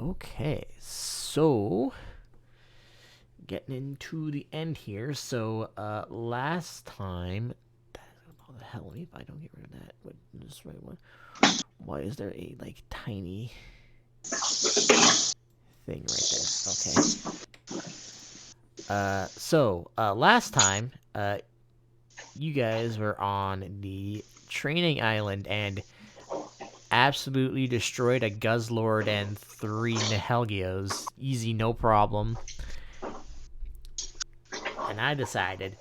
Okay, so getting into the end here. So last time, what the hell? Let me if I don't get rid of that. What this right one? Why is there a like tiny thing right there? Okay. So last time, you guys were on the training island and absolutely destroyed a Guzzlord and 3 Nihilgios. Easy, no problem. And I decided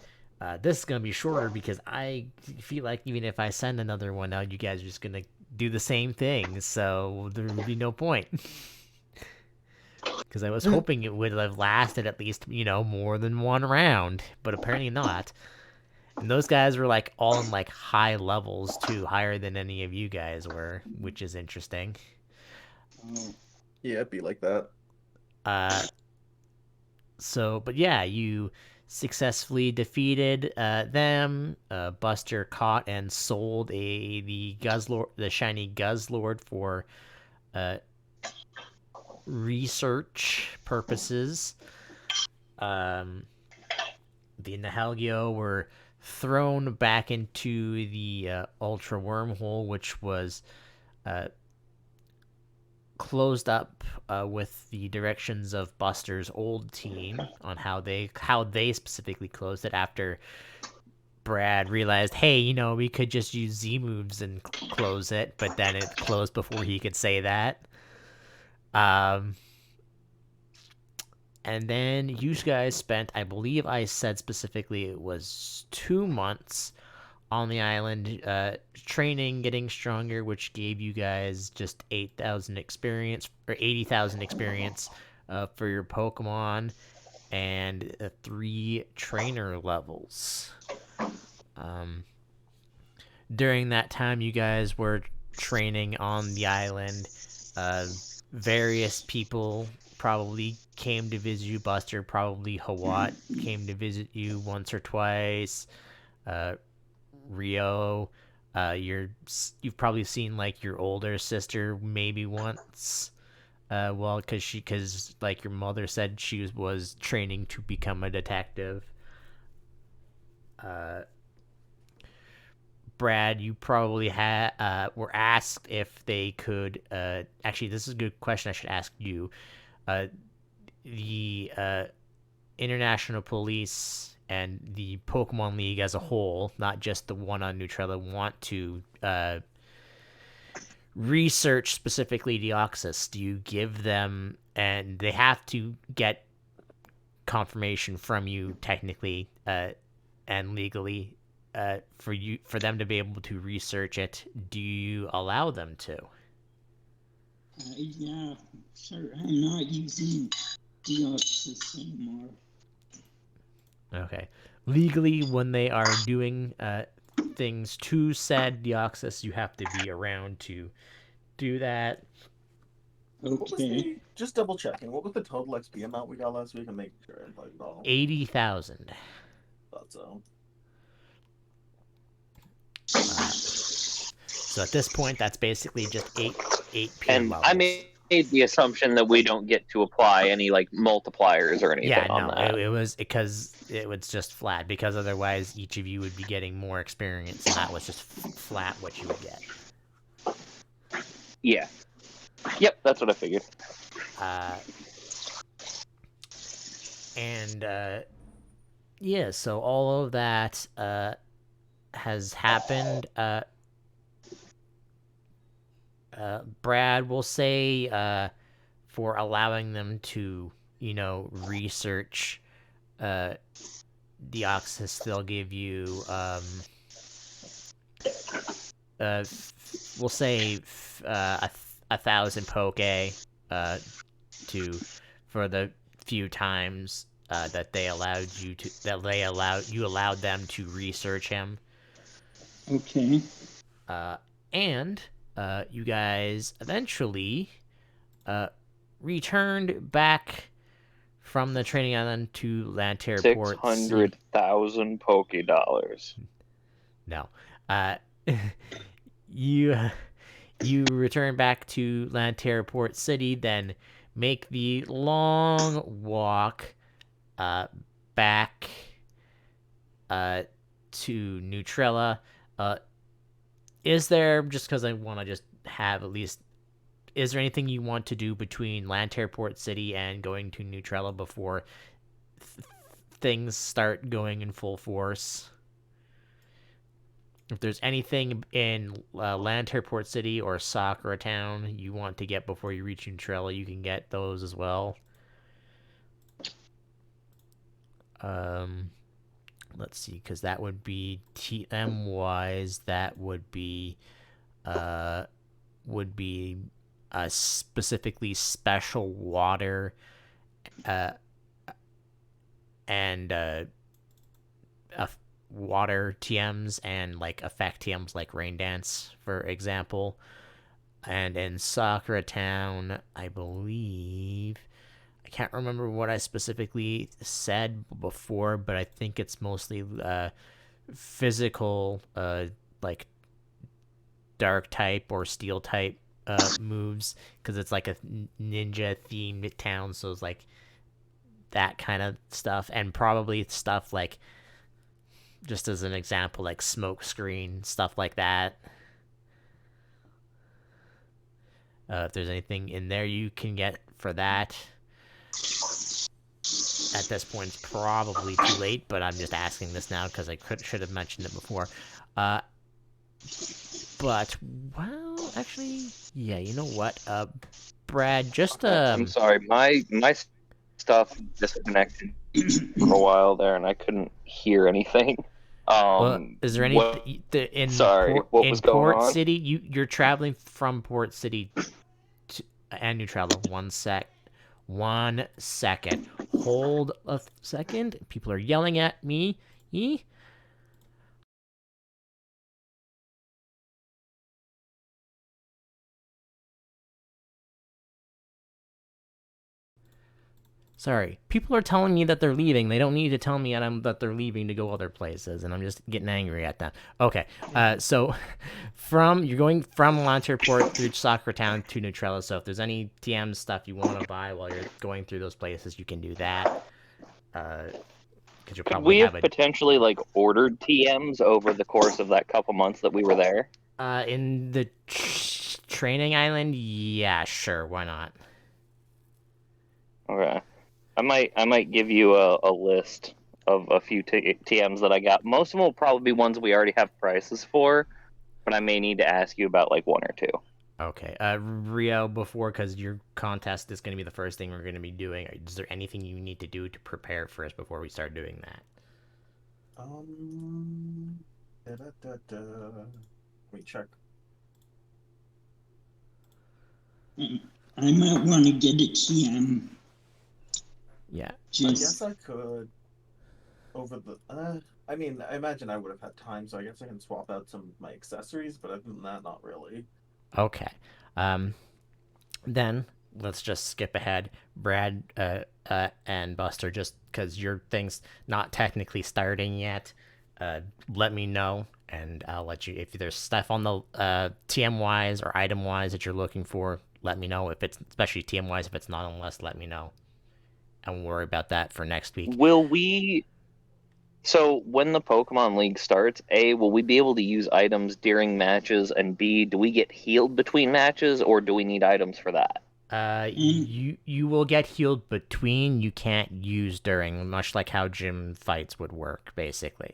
this is going to be shorter because I feel like even if I send another one out, you guys are just going to do the same thing. So there would be no point. Because I was hoping it would have lasted at least, more than one round. But apparently not. And those guys were like all in like high levels too, higher than any of you guys were, which is interesting. Yeah, it'd be like that. But yeah, you successfully defeated them. Buster caught and sold the shiny Guzzlord for research purposes. The Nihilgio were thrown back into the Ultra Wormhole, which was closed up with the directions of Buster's old team on how they specifically closed it after Brad realized, hey, we could just use Z moves and close it, but then it closed before he could say that. Um, and then you guys spent, I believe I said specifically it was 2 months on the island, training, getting stronger, which gave you guys just 8,000 experience or 80,000 experience for your Pokemon and 3 trainer levels. During that time, you guys were training on the island. Various people probably came to visit you. Buster, probably Hawat came to visit you once or twice. Rio, you've probably seen like your older sister maybe once. Because like your mother said, she was training to become a detective. Brad, you probably were asked if they could. Actually, this is a good question. I should ask you. The international police and the Pokemon League as a whole, not just the one on Neutrella, want to research specifically Deoxys. Do you give them, and they have to get confirmation from you technically and legally for them to be able to research it? Do you allow them to? Yeah, sir. I'm not using Deoxys anymore. Okay. Legally, when they are doing things to said Deoxys, you have to be around to do that. Okay. Just double checking. What was the total XP amount we got last week? And make sure I like it all. 80,000. Thought so. So at this point, that's basically just eight pure And levels. I made the assumption that we don't get to apply any like multipliers or anything on that. It was because it was just flat, because otherwise each of you would be getting more experience, and that was just flat what you would get. Yeah. Yep, that's what I figured. Yeah, so all of that has happened. Brad will say for allowing them to, research Deoxys, they'll give you, we'll say 1,000 Poke for the few times that they allowed you allowed them to research him. Okay. And you guys eventually returned back from the training island to Lanterra Port. 600,000 Poke Dollars. No. You return back to Lanterra Port City, then make the long walk back to Neutrella. Is there, just because I want to just have at least, is there anything you want to do between Lanterport City and going to Neutrella before things start going in full force? If there's anything in Lanterport City or Sakura Town you want to get before you reach Neutrella, you can get those as well. Let's see, because that would be TM wise. That would be specifically special water, and water TMs and like effect TMs like Rain Dance, for example. And in Sakura Town, I believe, I can't remember what I specifically said before, but I think it's mostly physical, like dark type or steel type moves, because it's like a ninja themed town, so it's like that kind of stuff, and probably stuff like, just as an example, like smoke screen, stuff like that. If there's anything in there you can get for that. At this point, it's probably too late, but I'm just asking this now because I should have mentioned it before. But, well, actually, yeah, you know what? Brad, just I'm sorry, my stuff disconnected for a while there, and I couldn't hear anything. Is there any what was going Port on? City? You're traveling from Port City to, and Neutrella. 1 second. Hold a second. People are yelling at me. Sorry. People are telling me that they're leaving. They don't need to tell me that they're leaving to go other places, and I'm just getting angry at them. Okay. So you're going from Lanterport through Sakura Town to Neutrella. So if there's any TM stuff you want to buy while you're going through those places, you can do that. Because you'll Could probably we have have potentially like ordered TMs over the course of that couple months that we were there? in the training island. Yeah, sure. Why not? Okay. I might give you a list of a few TMs that I got. Most of them will probably be ones we already have prices for, but I may need to ask you about like one or two. Okay. Rio, because your contest is going to be the first thing we're going to be doing, is there anything you need to do to prepare for us before we start doing that? Let me check. I might want to get a TM. Yeah. I guess I could over the. I mean, I imagine I would have had time, so I guess I can swap out some of my accessories. But other than that, not really. Okay. Then let's just skip ahead. Brad and Buster, just because your thing's not technically starting yet, let me know, and I'll let you. If there's stuff on the TM wise or item wise that you're looking for, let me know. If it's especially TM wise, if it's not on the list, let me know, and we'll worry about that for next week. Will we? So when the Pokemon League starts, A, will we be able to use items during matches, and B, do we get healed between matches, or do we need items for that? You will get healed between. You can't use during, much like how gym fights would work, basically.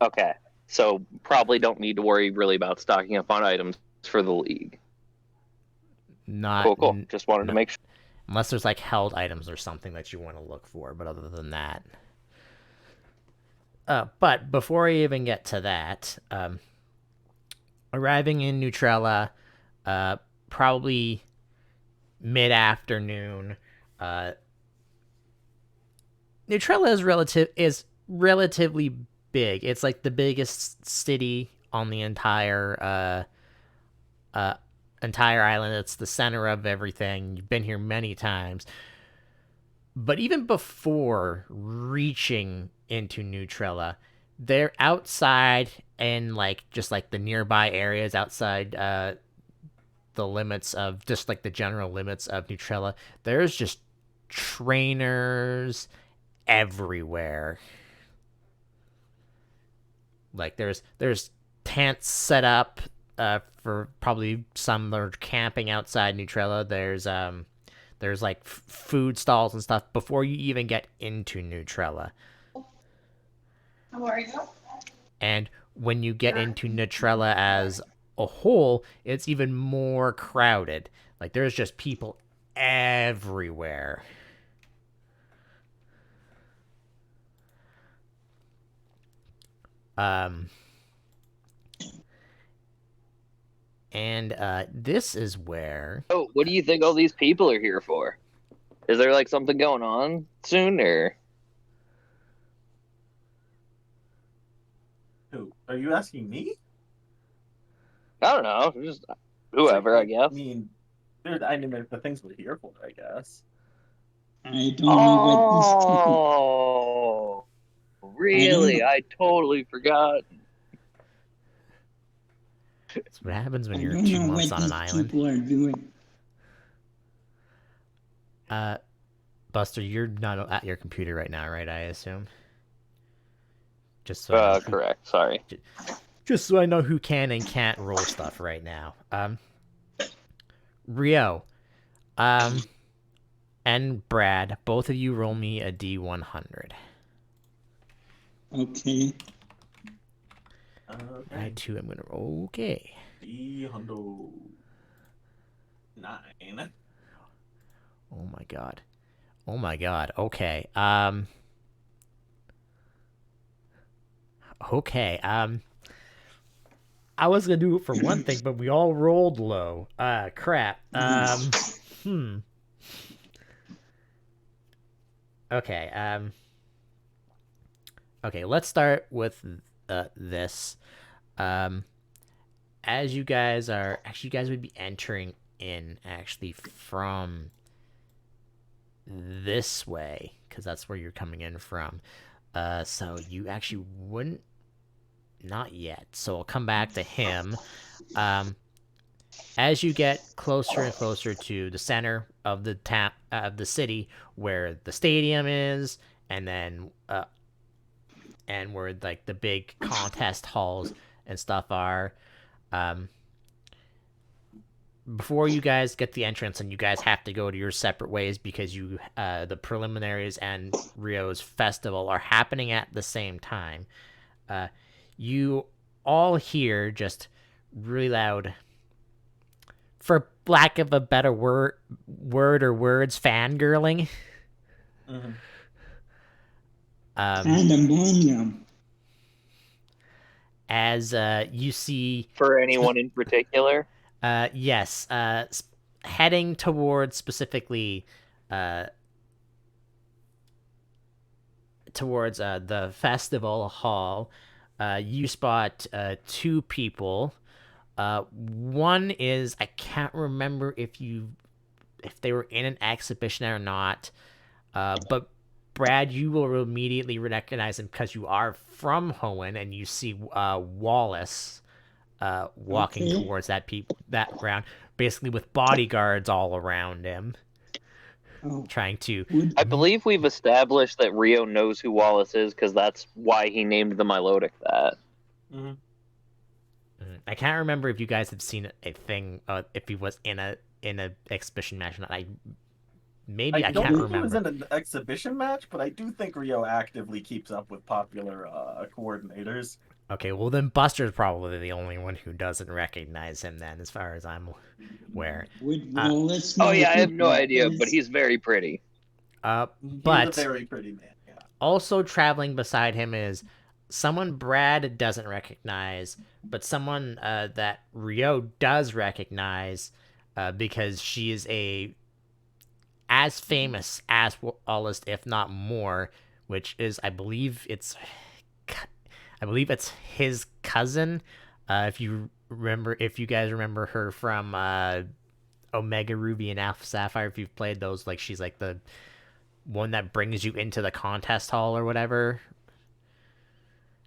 Okay, so probably don't need to worry really about stocking up on items for the league. Not Cool. Just wanted to make sure. Unless there's like held items or something that you want to look for, but other than that. But before I even get to that, arriving in Neutrella, probably mid-afternoon. Neutrella is relatively big. It's like the biggest city on the entire island. It's the center of everything. You've been here many times. But even before reaching into Neutrella, they're outside and like just like the nearby areas outside the limits of just like the general limits of Neutrella, there's just trainers everywhere. Like there's tents set up for probably some that are camping outside Neutrella. There's like food stalls and stuff before you even get into Neutrella. How are you? And when you get into Neutrella as a whole, it's even more crowded. Like there's just people everywhere. Um, and this is where. Oh, what do you think all these people are here for? Is there like something going on soon, or? Who are you asking me? I don't know, just whoever, I guess. I mean, the things we're here for, I guess. I don't know what these people. Oh, really? I totally forgot. That's what happens when I you're don't 2 know months what on an these island. people are doing. Buster, you're not at your computer right now, right? I assume. Just so I know who, Correct. Sorry. just so I know who can and can't roll stuff right now. Rio, and Brad, both of you roll me a D100. Okay. I too am gonna roll. Okay. D-Hundo 9. Oh my god. Oh my god. Okay. Okay. I was gonna do it for one thing, but we all rolled low. Crap. Okay. Okay. Let's start with this. As you guys would be entering in actually from this way, because that's where you're coming in from. So you actually wouldn't. Not yet. So I'll come back to him. As you get closer and closer to the center of the city, where the stadium is, and then and where like the big contest halls and stuff are, before you guys get the entrance, and you guys have to go to your separate ways because the preliminaries and Rio's festival are happening at the same time. You all hear just really loud, for lack of a better word or words, fangirling. Mm-hmm. Pandemonium. As you see, For anyone in particular? yes, heading towards specifically towards the festival hall, you spot two people. One is, I can't remember if they were in an exhibition or not, but Brad, you will immediately recognize him because you are from Hoenn, and you see Wallace walking towards that ground, basically with bodyguards all around him, trying to. I believe we've established that Rio knows who Wallace is because that's why he named the Milotic that. Mm-hmm. I can't remember if you guys have seen a thing, if he was in a exhibition match or not. I can't don't think remember. he was in an exhibition match, but I do think Rio actively keeps up with popular coordinators. Okay, well then Buster's probably the only one who doesn't recognize him then, as far as I'm aware. Oh yeah, I have no idea, but he's very pretty. But He's a very pretty man, yeah. Also traveling beside him is someone Brad doesn't recognize, but someone that Rio does recognize, because she is as famous as Wallace, if not more, which is, I believe it's his cousin. If you guys remember her from Omega Ruby and Alpha Sapphire, if you've played those, like she's like the one that brings you into the contest hall or whatever.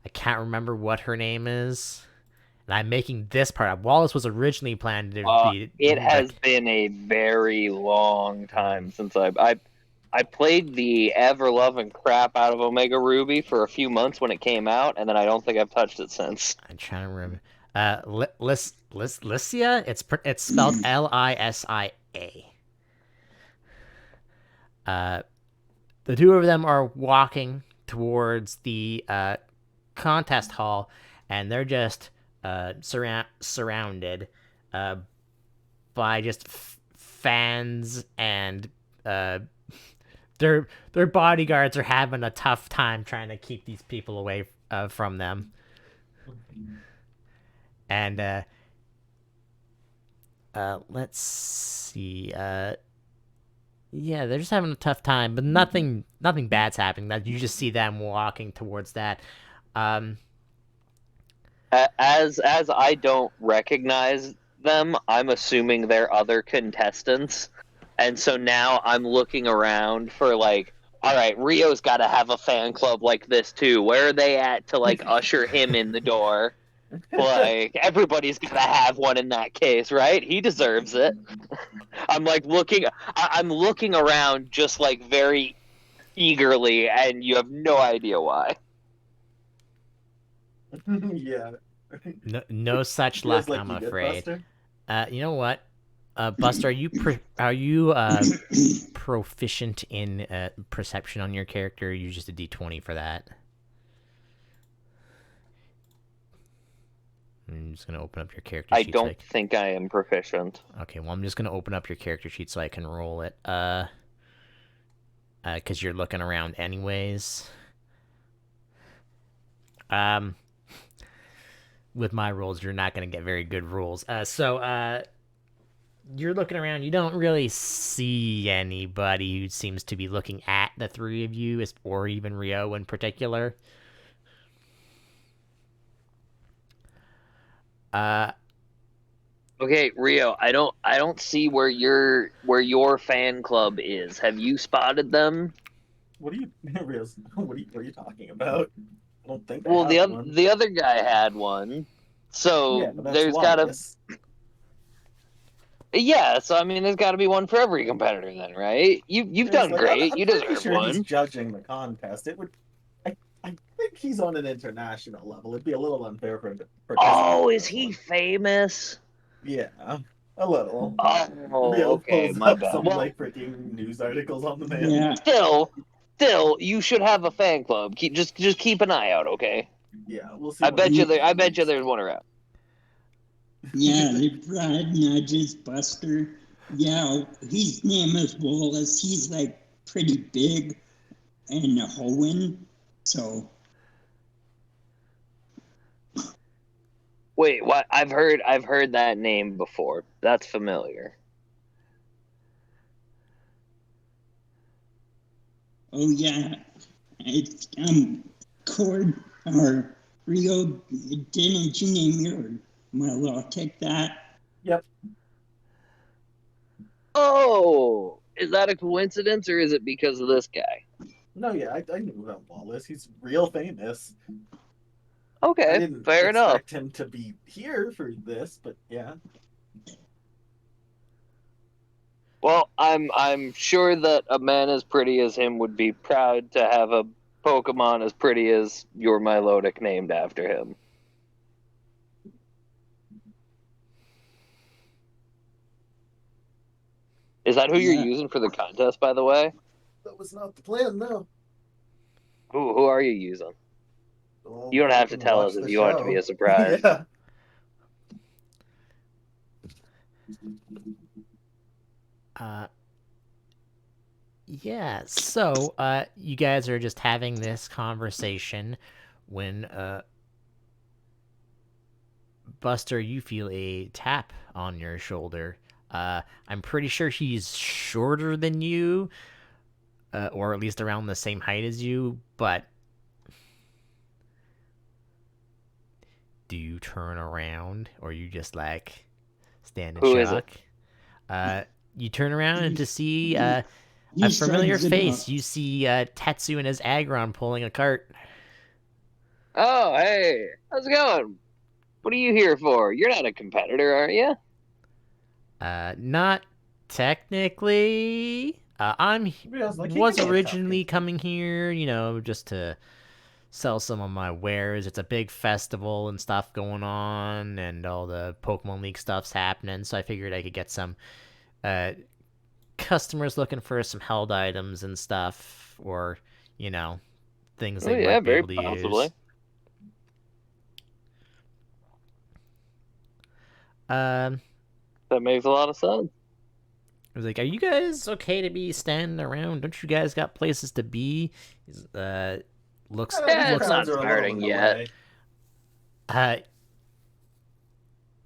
I can't remember what her name is. And I'm making this part up. Wallace was originally planned to be. It has been a very long time since I played the ever loving crap out of Omega Ruby for a few months when it came out, and then I don't think I've touched it since. I'm trying to remember. Lysia. It's spelled Lisia. The two of them are walking towards the contest hall, and they're just surrounded by just fans, and their bodyguards are having a tough time trying to keep these people away from them. And let's see. Yeah, they're just having a tough time, but nothing bad's happening. That you just see them walking towards that. As I don't recognize them, I'm assuming they're other contestants, and so now I'm looking around for like, all right, Rio's got to have a fan club like this too. Where are they at to like usher him in the door? Like everybody's got to have one in that case, right? He deserves it. I'm like looking. I'm looking around just like very eagerly, and you have no idea why. Yeah. No such luck, Feels like I'm you did, afraid. Buster. You know what? Buster, are you proficient in perception on your character? Or are you just a D20 for that? I'm just gonna open up your character sheet. I don't think I am proficient. Okay, well I'm just gonna open up your character sheet so I can roll it. Because you're looking around anyways. With my rolls, you're not gonna get very good rolls. So you're looking around. You don't really see anybody who seems to be looking at the three of you, or even Rio in particular. Okay, Rio, I don't see where your fan club is. Have you spotted them? What are you, what are you talking about? I don't think. Well, the other guy had one, so Yeah, but that's there's gotta. Wallace. Yeah, so I mean, there's got to be one for every competitor, then, right? You've done Like, great. I'm You pretty deserve sure one. he's judging the contest. It would. I think he's on an international level. It'd be a little unfair for him to participate. Oh, is he famous? Yeah, a little. Oh, Rio okay, pulls my up bad. some Well, like freaking news articles on the man. Yeah. still, you should have a fan club. Just keep an eye out, okay? Yeah, we'll see. I bet you there's one around. Yeah, they brought Nudges Buster. Yeah, his name is Wallace. He's like pretty big and a Hoenn, so. Wait, what? I've heard that name before. That's familiar. Oh yeah, it's Cord or Rio. Didn't you name your? Well, I'll take that. Yep. Oh, is that a coincidence or is it because of this guy? No, yeah, I knew about Wallace. He's real famous. I Okay, didn't fair enough. expect him to be here for this, but yeah. Well, I'm sure that a man as pretty as him would be proud to have a Pokemon as pretty as your Milotic named after him. Is that who you're using for the contest, by the way? That was not the plan, no. Who are you using? Well, You don't have to can tell watch us if the you want it to be show. a surprise. Yeah. Yeah, so you guys are just having this conversation when Buster, you feel a tap on your shoulder. I'm pretty sure he's shorter than you, or at least around the same height as you, but do you turn around or you just like stand in Who is shock? You turn around and to see a He familiar shrugs it face. off. You see Tetsu and his Aggron pulling a cart. Oh, hey, how's it going? What are you here for? You're not a competitor, are you? Not technically. Rio's like, he Was can get tough. originally coming here, just to sell some of my wares. It's a big festival and stuff going on, and all the Pokemon League stuff's happening. So I figured I could get some uh, customers looking for some held items and stuff, or things Oh they yeah, might be very able to possibly. use. Um, That makes a lot of sense. I was like, "Are you guys okay to be standing around? Don't you guys got places to be?" Looks These Yeah, it's looks not crowds are a little starting in the yet. way. uh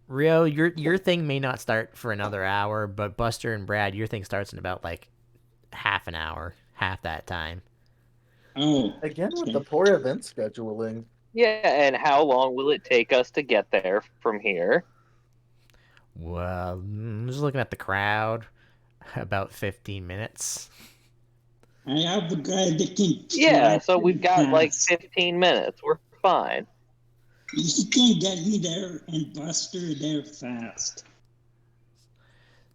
Rio, your thing may not start for another hour, but Buster and Brad, your thing starts in about like half an hour, half that time. Oh, Again with the okay. poor event scheduling. Yeah, and how long will it take us to get there from here? Well, just looking at the crowd, about 15 minutes. I have a guy that can Yeah, track so we've pretty got like fast. 15 minutes. We're fine. He can get me there and Buster there fast.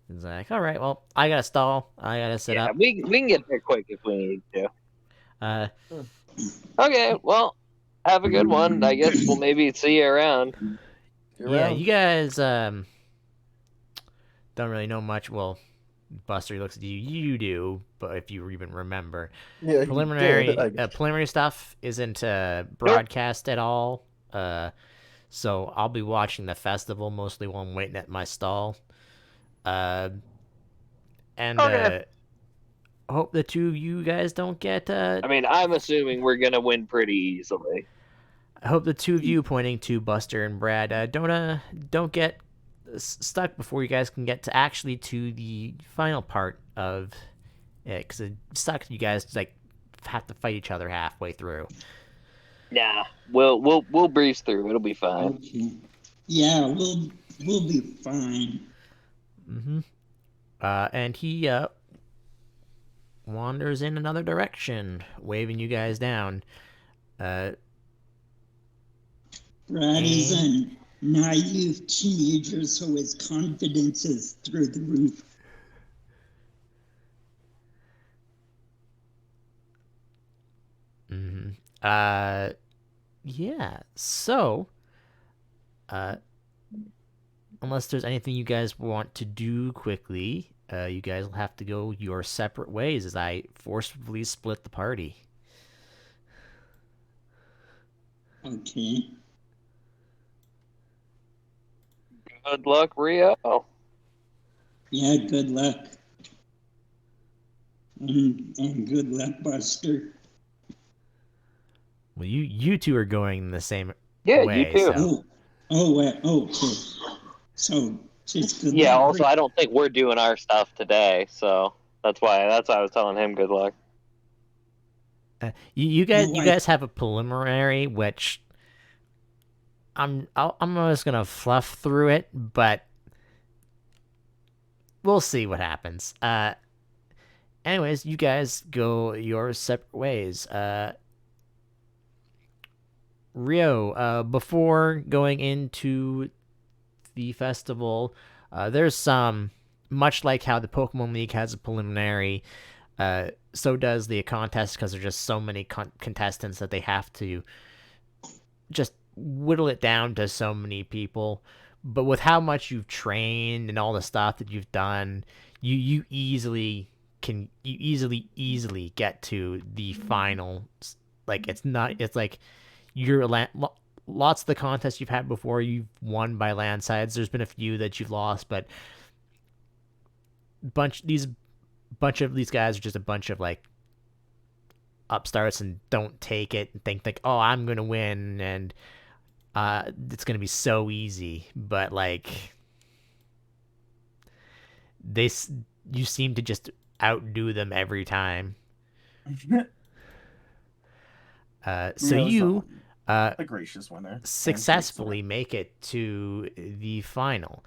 It's like, all right, well, I gotta stall. I gotta sit Yeah, up. we can get there quick if we need to. Uh, Okay, well, have a good one. I guess we'll maybe see you around. You're yeah, around. you guys don't really know much. Well, Buster looks at you. You do, but if you even remember, Yeah, preliminary stuff isn't broadcast at all. So I'll be watching the festival mostly while I'm waiting at my stall. Uh, and Okay. hope the two of you guys don't get. I mean, I'm assuming we're gonna win pretty easily. I hope the two of you, pointing to Buster and Brad, don't get stuck before you guys can get to actually to the final part of it, because it sucks. You guys like have to fight each other halfway through. Nah, we'll breeze through. It'll be fine. Okay. Yeah, we'll be fine. Mm-hmm. And he wanders in another direction, waving you guys down. Brad is a naive teenager, so his confidence is through the roof. Mm-hmm. Yeah. So, unless there's anything you guys want to do quickly, you guys will have to go your separate ways as I forcefully split the party. Okay. Good luck, Rio. Yeah, good luck. And good luck, Buster. Well, you two are going the same Yeah, way. you too. So. Okay. So just good Yeah. luck. Also, I don't think we're doing our stuff today, so that's why I was telling him good luck. You guys have a preliminary, which I'm just gonna fluff through it, but we'll see what happens. Anyways, you guys go your separate ways. Rio, before going into the festival, there's some, much like how the Pokemon League has a preliminary, so does the contest, because there's just so many contestants that they have to just whittle it down to so many people. But with how much you've trained and all the stuff that you've done, you easily get to the final. Like, it's like lots of the contests you've had before, you've won by landslides. There's been a few that you've lost, but bunch of these guys are just a bunch of like upstarts and don't take it and think like, oh, I'm gonna win and it's gonna be so easy. But like, you seem to just outdo them every time. So you a gracious winner. successfully make it to the final.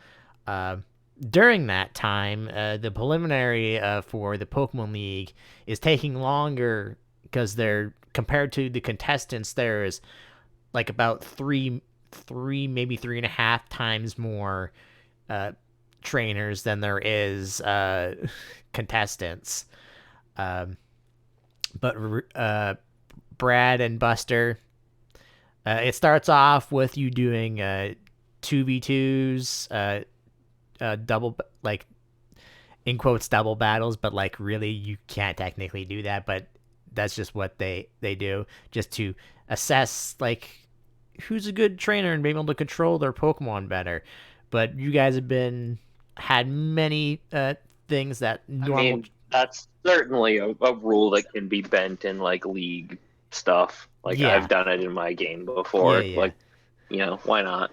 During that time, the preliminary for the Pokemon League is taking longer because they're, compared to the contestants, there is like about maybe 3.5 times more trainers than there is contestants. But Brad and Buster, it starts off with you doing 2v2s, double, like, in quotes, double battles, but like really you can't technically do that, but that's just what they do, just to assess like who's a good trainer and being able to control their Pokemon better. But you guys have had many things that normal. I mean, that's certainly a rule that can be bent in like league stuff. Like Yeah. I've done it in my game before. Yeah. Like, why not?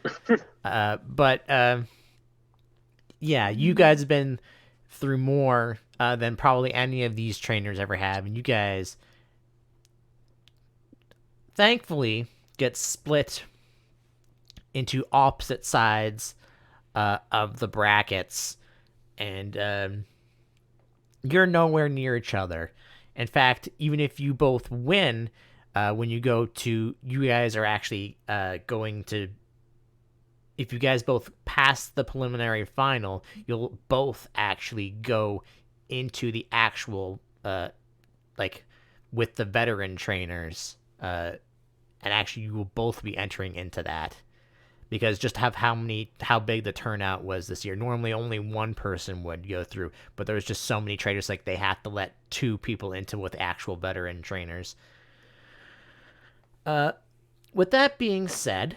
But yeah, you guys have been through more than probably any of these trainers ever have, and you guys thankfully get split into opposite sides of the brackets, and you're nowhere near each other. In fact, even if you both win, when you guys are actually going to. If you guys both pass the preliminary final, you'll both actually go into the actual, like, with the veteran trainers, and actually you will both be entering into that. Because just have how big the turnout was this year. Normally only one person would go through, but there was just so many trainers, like they have to let 2 people into with actual veteran trainers. With that being said,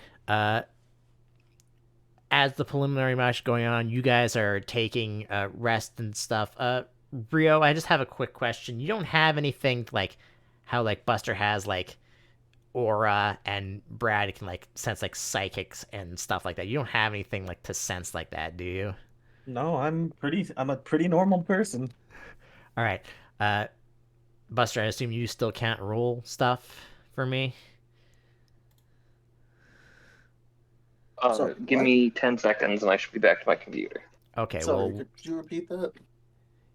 as the preliminary match going on, you guys are taking rest and stuff. Rio, I just have a quick question. You don't have anything like how like Buster has like aura and Brad can like sense like psychics and stuff like that. You don't have anything like to sense like that, do you? No, I'm a pretty normal person. All right. Buster, I assume you still can't roll stuff for me? Sorry, Give what? me 10 seconds and I should be back to my computer. Okay, Sorry, well, could you repeat that?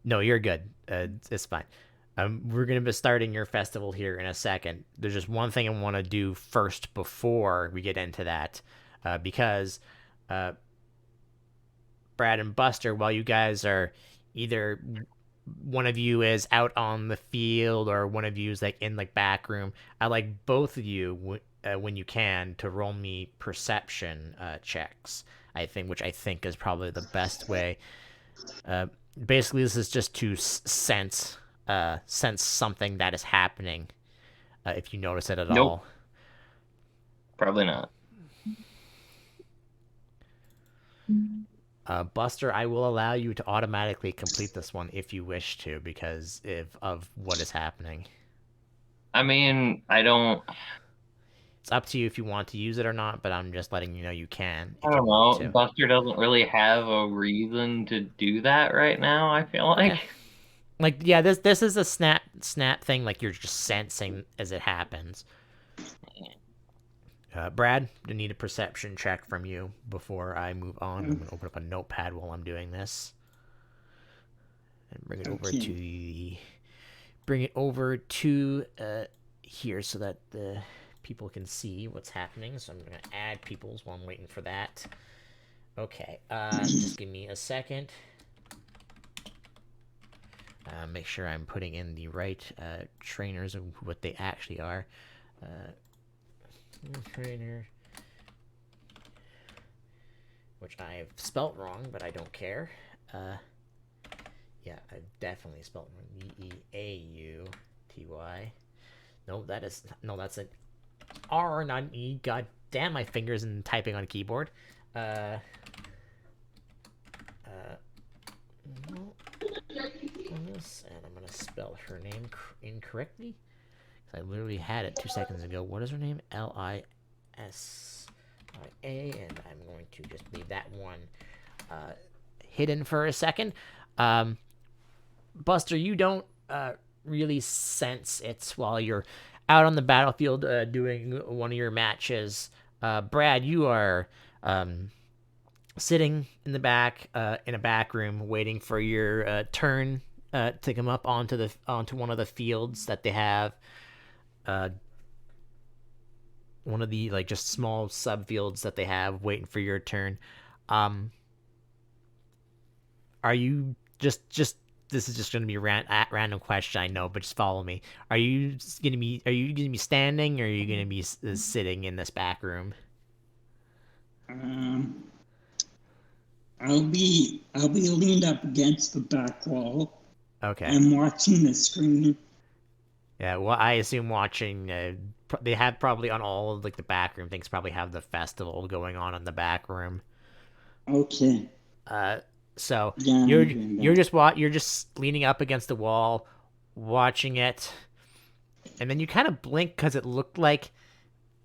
no, you're good. It's fine. We're going to be starting your festival here in a second. There's just one thing I want to do first before we get into that. Because Brad and Buster, while you guys are either one of you is out on the field or one of you is like in like back room, I like both of you when you can to roll me perception checks. Which I think is probably the best way. Basically, this is just to sense something that is happening. If you notice it at Nope. all. Probably not. Buster, I will allow you to automatically complete this one if you wish to, because of what is happening. I mean, I don't It's up to you if you want to use it or not, but I'm just letting you know you can if I you don't want know. to. Buster doesn't really have a reason to do that right now, I feel like. Eh. Like, yeah, this is a snap thing, like you're just sensing as it happens. Brad, I need a perception check from you before I move on. I'm going to open up a notepad while I'm doing this. And bring it over to here so that the people can see what's happening. So I'm going to add people's while I'm waiting for that. Okay, just give me a second. Make sure I'm putting in the right trainers and what they actually are. Trainer, which I've spelt wrong, but I don't care. Yeah, I've definitely spelled wrong. Veauty. No, that's an R, not an E. God damn my fingers and typing on a keyboard. No. This, and I'm gonna spell her name incorrectly. I literally had it 2 seconds ago. What is her name? Lisia, and I'm going to just leave that one hidden for a second. Buster, you don't really sense it while you're out on the battlefield doing one of your matches. Brad, you are sitting in the back in a back room waiting for your turn to come up onto one of the fields that they have. one of the like just small subfields that they have waiting for your turn. Um, are you just this is just going to be a random question, I know, but just follow me. Are you gonna be standing, or are you gonna be sitting in this back room? Um, I'll be leaned up against the back wall. Okay. I'm watching the screen. Yeah. Well, I assume watching. They have probably on all of like the back room things. Probably have the festival going on in the back room. Okay. So Yeah, I'm doing you're that. you're just leaning up against the wall, watching it, and then you kind of blink because it looked like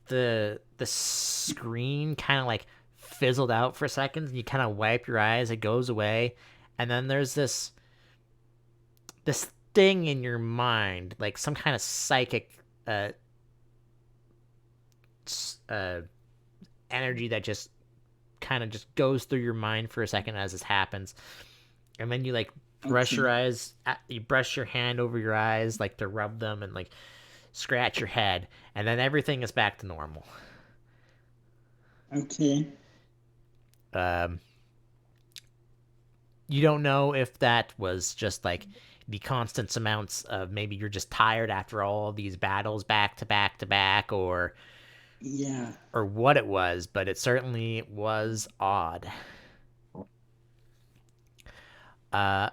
the screen kind of like fizzled out for seconds, and you kind of wipe your eyes. It goes away, and then there's this thing in your mind, like some kind of psychic uh energy that just kind of just goes through your mind for a second as this happens, and then you like brush your Okay. eyes, you brush your hand over your eyes like to rub them and like scratch your head, and then everything is back to normal. Okay. um you don't know if that was just like the constant amounts of maybe you're just tired after all of these battles back to back to back, Yeah. or what it was, but it certainly was odd. uh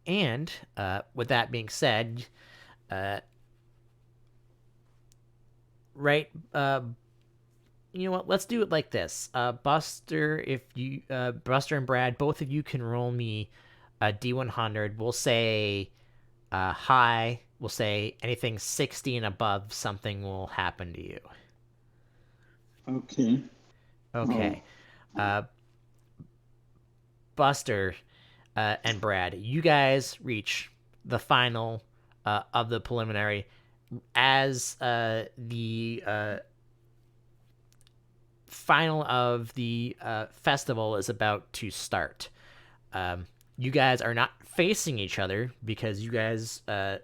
and with that being said, uh right, you know what? Let's do it like this. Buster, if you, Buster and Brad, both of you can roll me a D100. We'll say high. We'll say anything 60 and above, something will happen to you. Okay. Okay. Oh. Uh, Buster and Brad, you guys reach the final of the preliminary as the final of the festival is about to start. You guys are not facing each other because you guys were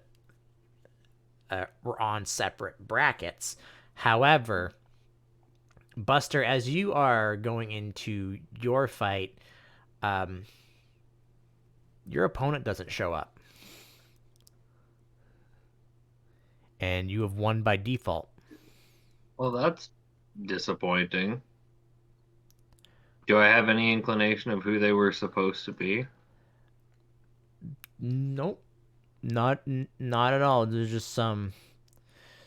on separate brackets. However, Buster, as you are going into your fight, um, your opponent doesn't show up, and you have won by default. Well, that's disappointing. Do I have any inclination of who they were supposed to be? Nope, not at all. There's just some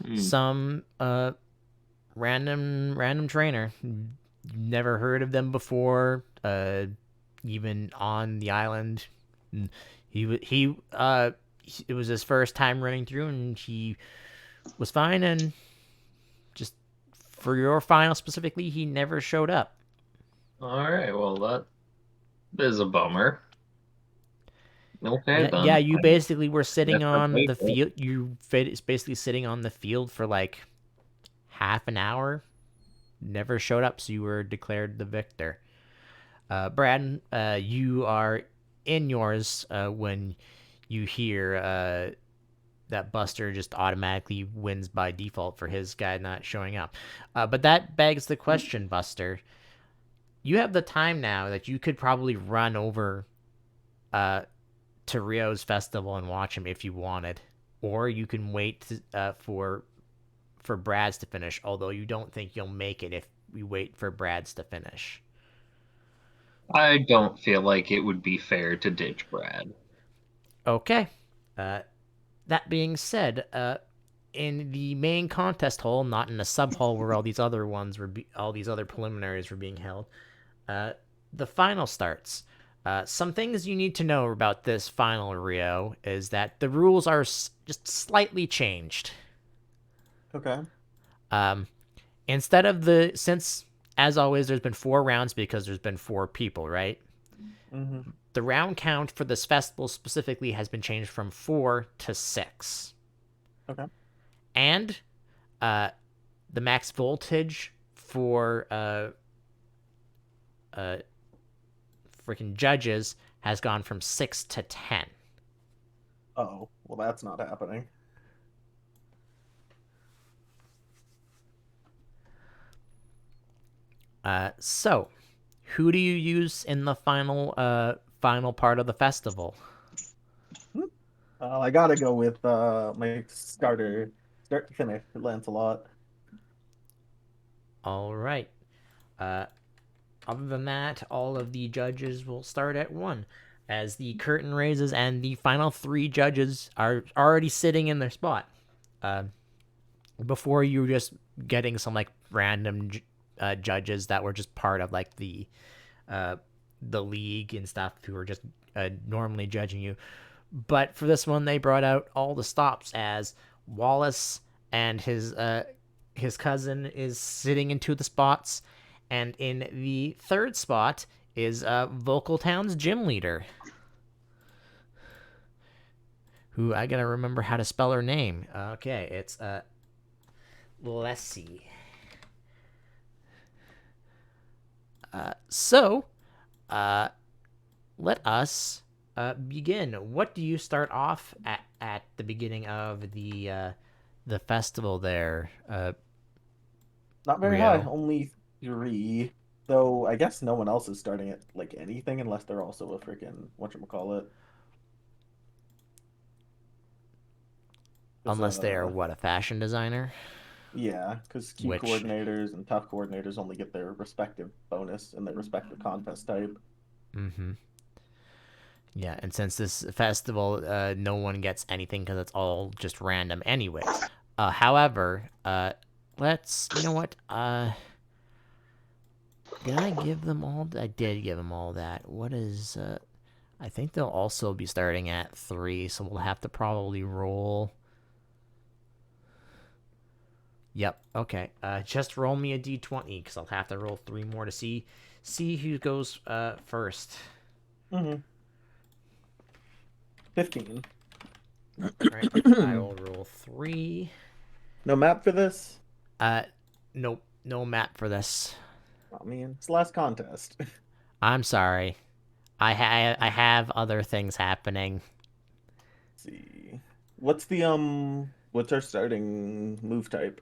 Hmm. some random trainer. Never heard of them before. Even on the island, it was his first time running through, and he was fine. And just for your final specifically, he never showed up. All right, well, that is a bummer. Okay, Yeah, then. you I basically were sitting guess I on take the it. field. It's basically sitting on the field for like half an hour. Never showed up, so you were declared the victor. Brad, you are in yours when you hear that Buster just automatically wins by default for his guy not showing up. But that begs the question, Buster. You have the time now that you could probably run over uh, to Rio's festival and watch him if you wanted, or you can wait for Brad's to finish. Although you don't think you'll make it if we wait for Brad's to finish. I don't feel like it would be fair to ditch Brad. Okay. That being said, in the main contest hall, not in the sub hall where all these other all these other preliminaries were being held, the final starts. Some things you need to know about this final Rio is that the rules are just slightly changed. Okay. Um, instead of since as always there's been 4 rounds because there's been 4 people, right? Mm-hmm. The round count for this festival specifically has been changed from 4 to 6. Okay. And the max voltage for freaking judges has gone from 6 to 10. Oh, well, that's not happening. So, who do you use in the final part of the festival? I gotta go with my starter, start to finish, Lancelot. All right. Uh, Other than that, all of the judges will start at 1. As the curtain raises and the final 3 judges are already sitting in their spot. Before you were just getting some like random judges that were just part of like the league and stuff who were just normally judging you. But for this one, they brought out all the stops as Wallace and his cousin is sitting in 2 of the spots, and in the 3rd spot is Vocal Town's gym leader, who I gotta remember how to spell her name. Okay, it's Lessie. So, let us begin. What do you start off at the beginning of the festival there? Not very Rio. high, only 3. Though I guess no one else is starting at like anything unless they're also a freaking whatchamacallit. Because Unless they are what, a fashion designer? yeah, because key Which, coordinators and tough coordinators only get their respective bonus in their respective contest type. mm-hmm. Yeah, and since this festival, no one gets anything because it's all just random anyways. However, you know what? Did I give them all? I did give them all that. What is, I think they'll also be starting at 3, so we'll have to probably roll. Yep, okay. Just roll me a d20, because I'll have to roll 3 more to see who goes first. 15. Alright, I will roll 3. No map for this? Nope, no map for this. Oh man, it's the last contest. I'm sorry. I have other things happening. Let's see. What's our starting move type?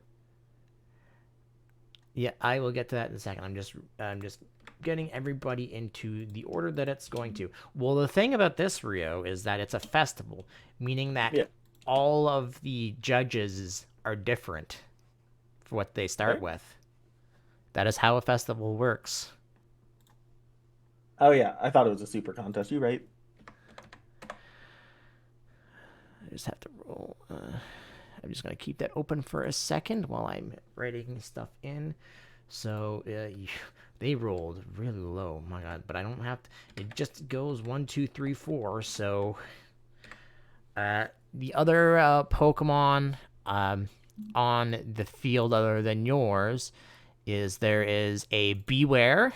Yeah, I will get to that in a second. I'm just getting everybody into the order that it's going to. Well, the thing about this, Rio, is that it's a festival, meaning that Yeah. all of the judges are different for what they start Okay. with. That is how a festival works. Oh yeah, I thought it was a super contest. You're right. I just have to roll. I'm just going to keep that open for a second while I'm writing stuff in. So they rolled really low, my god! But I don't have to. It just goes 1, 2, 3, 4. So the other Pokemon on the field other than yours there is a Beware,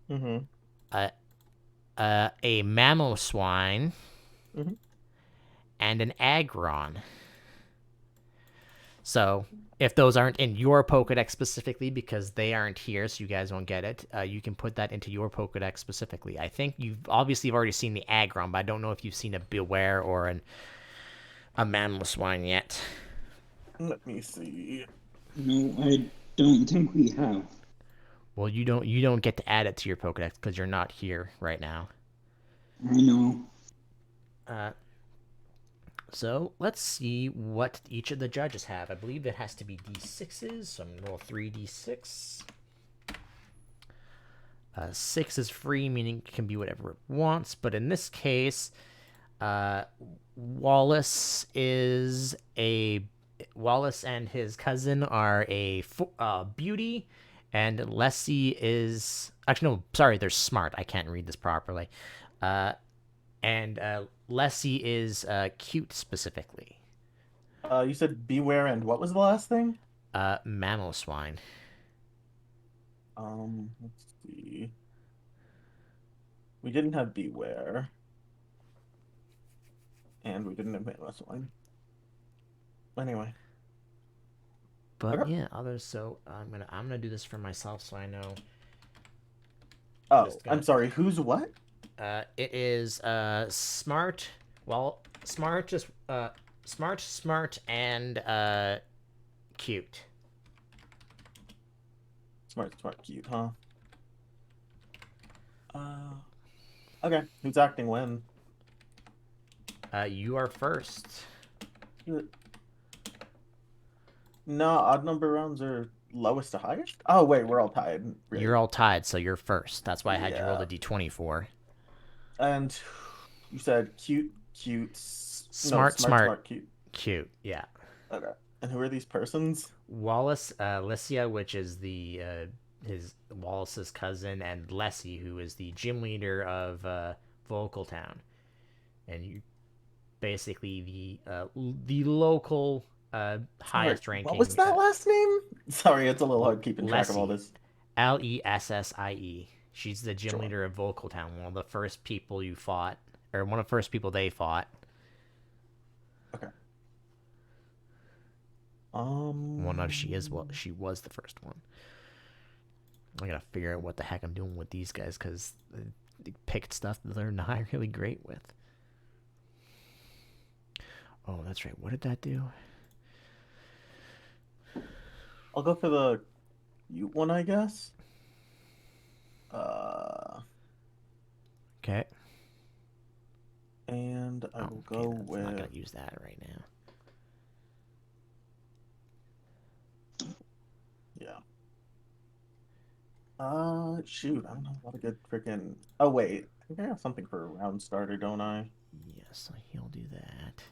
Mm-hmm. a Mamoswine, Mm-hmm. and an Aggron. So if those aren't in your Pokedex specifically, because they aren't here, so you guys won't get it, you can put that into your Pokedex specifically. I think you've already seen the Aggron, but I don't know if you've seen a Beware or a Mamoswine yet. Let me see. No, I don't think we have. Well, you don't get to add it to your Pokedex because you're not here right now. I know. So let's see what each of the judges have. I believe it has to be d6s, so I'm going to roll 3d6. 6 is free, meaning it can be whatever it wants, but in this case, Wallace and his cousin are a beauty, and Lessie is... Actually, no, sorry, they're smart. I can't read this properly. And Lessie is cute specifically. You said beware and what was the last thing? Mamoswine. Let's see. We didn't have beware. And we didn't have Mamoswine. Anyway. But Okay. yeah, others. So I'm gonna do this for myself so I know. Oh, I'm sorry. Who's what? It is smart. Well, smart just smart, and cute. Smart, cute, huh? Okay. Who's acting when? You are first. No, odd number rounds are lowest to highest. Oh wait, we're all tied. Right. You're all tied, so you're first. That's why I had you roll Yeah. the d24. And you said cute, Smart, cute. cute. Yeah. Okay. And who are these persons? Wallace, Lissia, which is the his Wallace's cousin, and Lessie, who is the gym leader of Vocal Town, and you basically the local highest ranking. What was that last name? Sorry, it's a little hard keeping track of all Lessie. this. Lessie. She's the gym leader of Vocal Town, one of the first people you fought, or one of the first people they fought. Okay. One of she was the first one. I gotta figure out what the heck I'm doing with these guys because they picked stuff that they're not really great with. Oh, that's right. What did that do? I'll go for the cute one, I guess. Okay. And I will go with. I'm not gonna use that right now. Yeah. Shoot, I don't know what a good freaking. Oh wait, I think I have something for a round starter, don't I? Yes, he'll do that.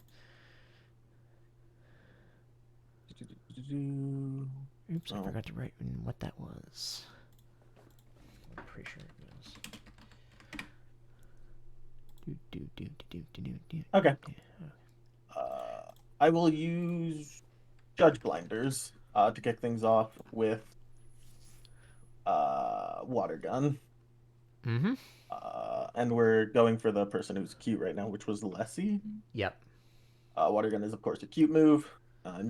Oops, I forgot to write what that was. I'm pretty sure it was. Okay. I will use Judge Blinders to kick things off with Water Gun. Mm-hmm. And we're going for the person who's cute right now, which was Lessie. Yep. Water Gun is, of course, a cute move.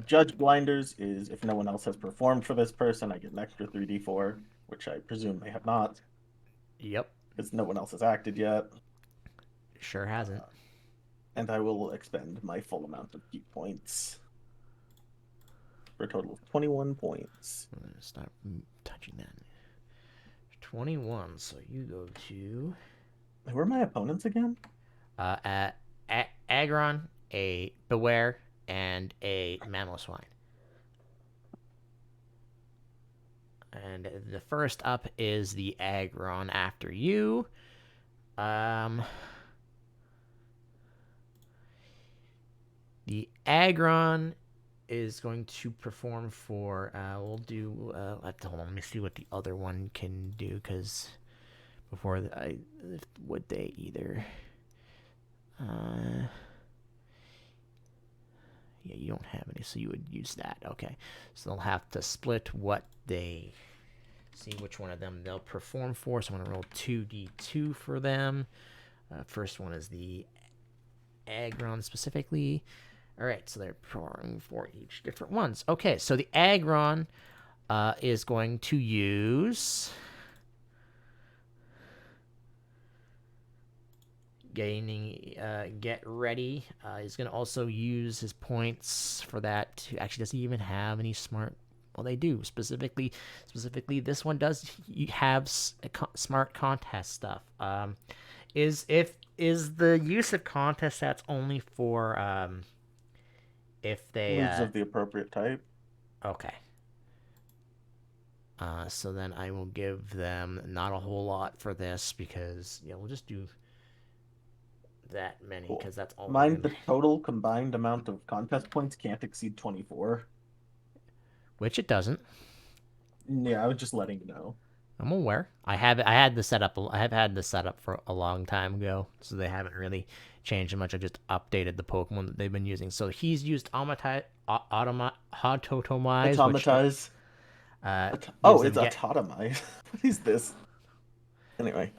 Judge Blinders is if no one else has performed for this person, I get an extra 3d4, which I presume they have not. Yep. Because no one else has acted yet. Sure hasn't. And I will expend my full amount of cute points. For a total of 21 points. I'm gonna stop touching that. 21, so you go to... Who are my opponents again? Agron, a Beware, and a Mammal Swine. And the first up is the Agron after you. The Agron is going to perform for, we'll do, hold on, let me see what the other one can do, because before, would they either, yeah, you don't have any, so you would use that, okay, so they'll have to split what they, see which one of them they'll perform for, so I'm going to roll 2d2 for them. First one is the Agron specifically. All right, so they're performing for each different ones. Okay, so the Agron is going to use get ready. He's going to also use his points for that. To actually doesn't even have any smart. Well, they do specifically. This one does have smart contest stuff. Is the use of contest stats only for if they moves of the appropriate type. Okay. So then I will give them not a whole lot for this because we'll just do that many because that's all. Mind the total combined amount of contest points can't exceed 24. Which it doesn't. Yeah, I was just letting you know. I'm aware. I had this set up. I have had this set up for a long time ago, so they haven't really changed much. I just updated the Pokemon that they've been using. So he's used Autotomize. Automatize. It's Autotomize. What is this? Anyway.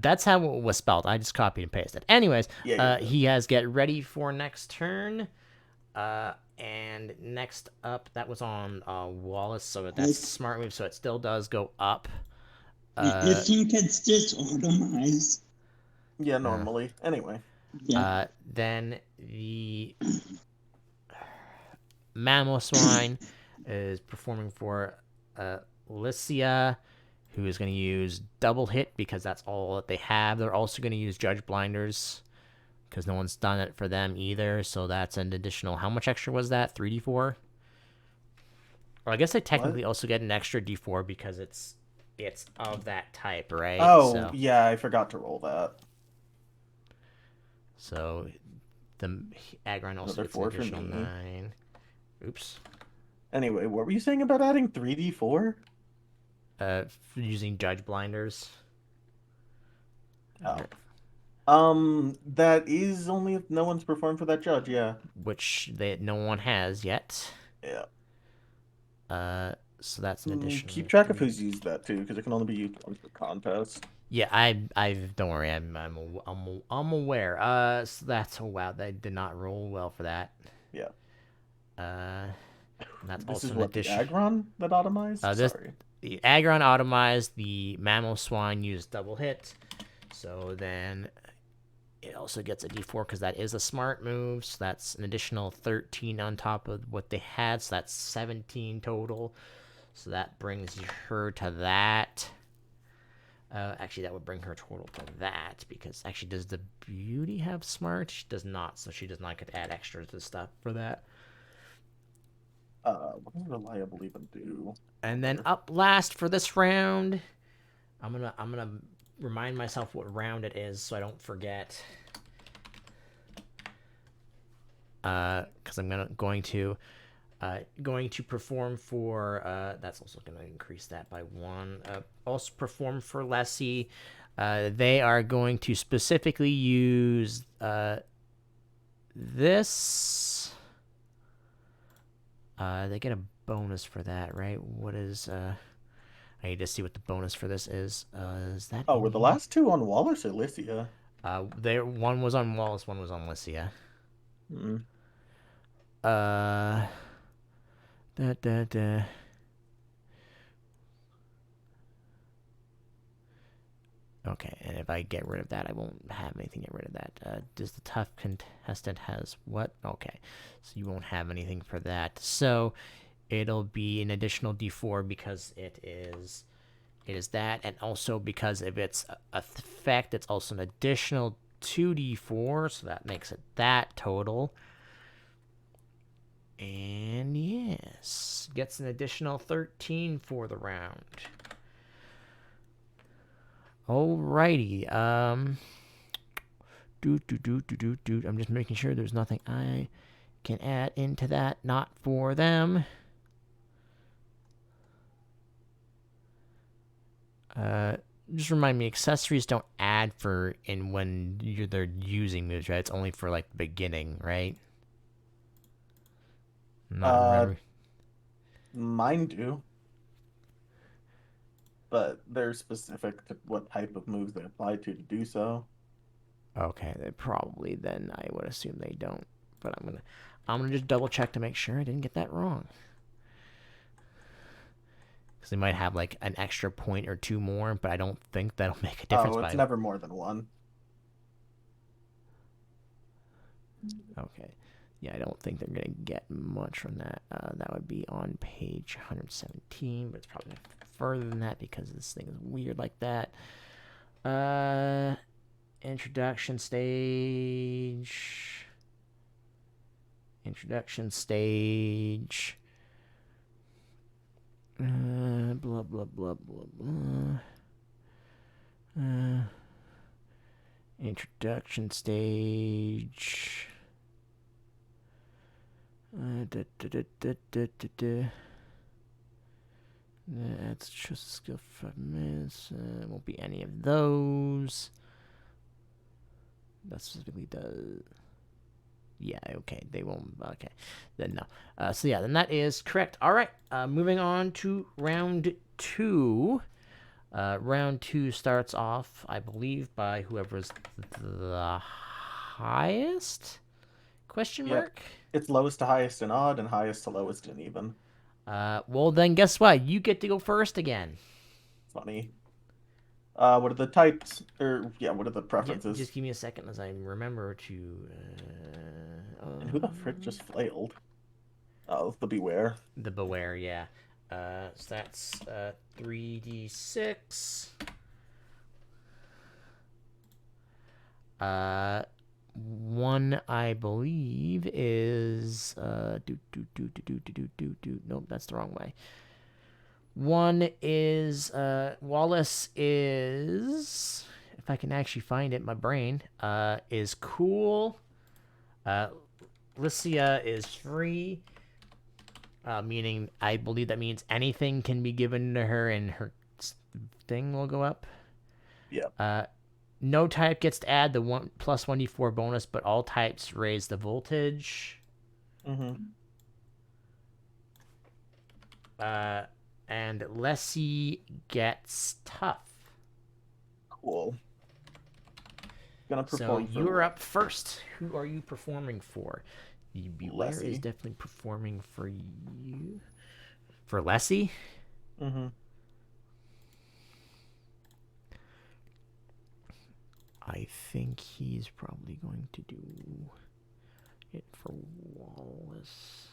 That's how it was spelled. I just copied and pasted. Anyways, he has Get Ready for next turn. And next up, that was on Wallace, so that's smart move, so it still does go up. I think it's just automized. Yeah, normally. Anyway. Yeah. Then the Mammal Swine is performing for Lycia, who is going to use double hit because that's all that they have. They're also going to use Judge Blinders because no one's done it for them either. So that's an additional. How much extra was that? 3d4? Or I guess they technically also get an extra d4 because it's of that type, right? Oh, yeah, I forgot to roll that. So the Agron also Another gets an 4 for additional me. 9. Oops. Anyway, what were you saying about adding 3d4? Using Judge Blinders. Oh. That is only if no one's performed for that judge, yeah. Which no one has yet. Yeah. So that's an additional. Keep track of who's used that too, because it can only be used once per contest. Yeah, I don't worry, I'm aware. So that's wow, they did not roll well for that. Yeah. That's this also is an what addition. the Agron that automized. Sorry. The Agron automized. The Mammal Swine used double hit, so then it also gets a d4 because that is a smart move. So that's an additional 13 on top of what they had. So that's 17 total. So that brings her to that. Actually, that would bring her total to that because actually, does the beauty have smart? She does not, so she does not get to add extras to stuff for that. What does reliable even do? And then up last for this round, I'm gonna remind myself what round it is so I don't forget. Because I'm going to perform for. That's also going to increase that by 1. Also perform for Lessie. They are going to specifically use this. They get a bonus for that, right? What is? I need to see what the bonus for this is. Is that? Oh, were the last 2 on Wallace or Lycia? One was on Wallace, one was on Lycia. Hmm. Okay, and if I get rid of that, I won't have anything to get rid of that. Does the tough contestant has what? Okay, so you won't have anything for that. So it'll be an additional d4 because it is that, and also because if it's a effect, it's also an additional 2d4, so that makes it that total. And yes, gets an additional 13 for the round. Alrighty. I'm just making sure there's nothing I can add into that. Not for them. Just remind me, accessories don't add for when they're using moves, right? It's only for like the beginning, right? Not remember. Mine do. But they're specific to what type of moves they apply to do so. Okay, they probably then I would assume they don't. But I'm gonna just double check to make sure I didn't get that wrong. Because they might have like an extra point or 2 more, but I don't think that'll make a difference. Oh, it's never more than 1. Okay. Yeah, I don't think they're going to get much from that. That would be on page 117, but it's probably further than that because this thing is weird like that. Introduction stage. Blah, blah, blah, blah, blah. Introduction stage. That's just skill 5 minutes. Won't be any of those. That specifically does. Yeah, okay. They won't. Okay. Then no. So yeah, then that is correct. All right. Moving on to round 2. Round 2 starts off, I believe, by whoever's the highest? Question mark? Yep. It's lowest to highest in odd and highest to lowest in even. Well, then guess what? You get to go first again. Funny. What are the types? What are the preferences? Just give me a second as I remember to. And who the frick just flailed? Oh, the Beware. The Beware, yeah. So that's 3d6. One I believe is nope, that's the wrong way. One is Wallace is, if I can actually find it in my brain, is cool. Lycia is free, meaning I believe that means anything can be given to her and her thing will go up. Yeah. No type gets to add the one plus 1d4 bonus, but all types raise the voltage. Mm-hmm. And Lessie gets tough. Cool. Gonna So perform. you're up first. Who are you performing for? Beware is Lessie. definitely performing for you. For Lessie? Mm-hmm. I think he's probably going to do it for Wallace.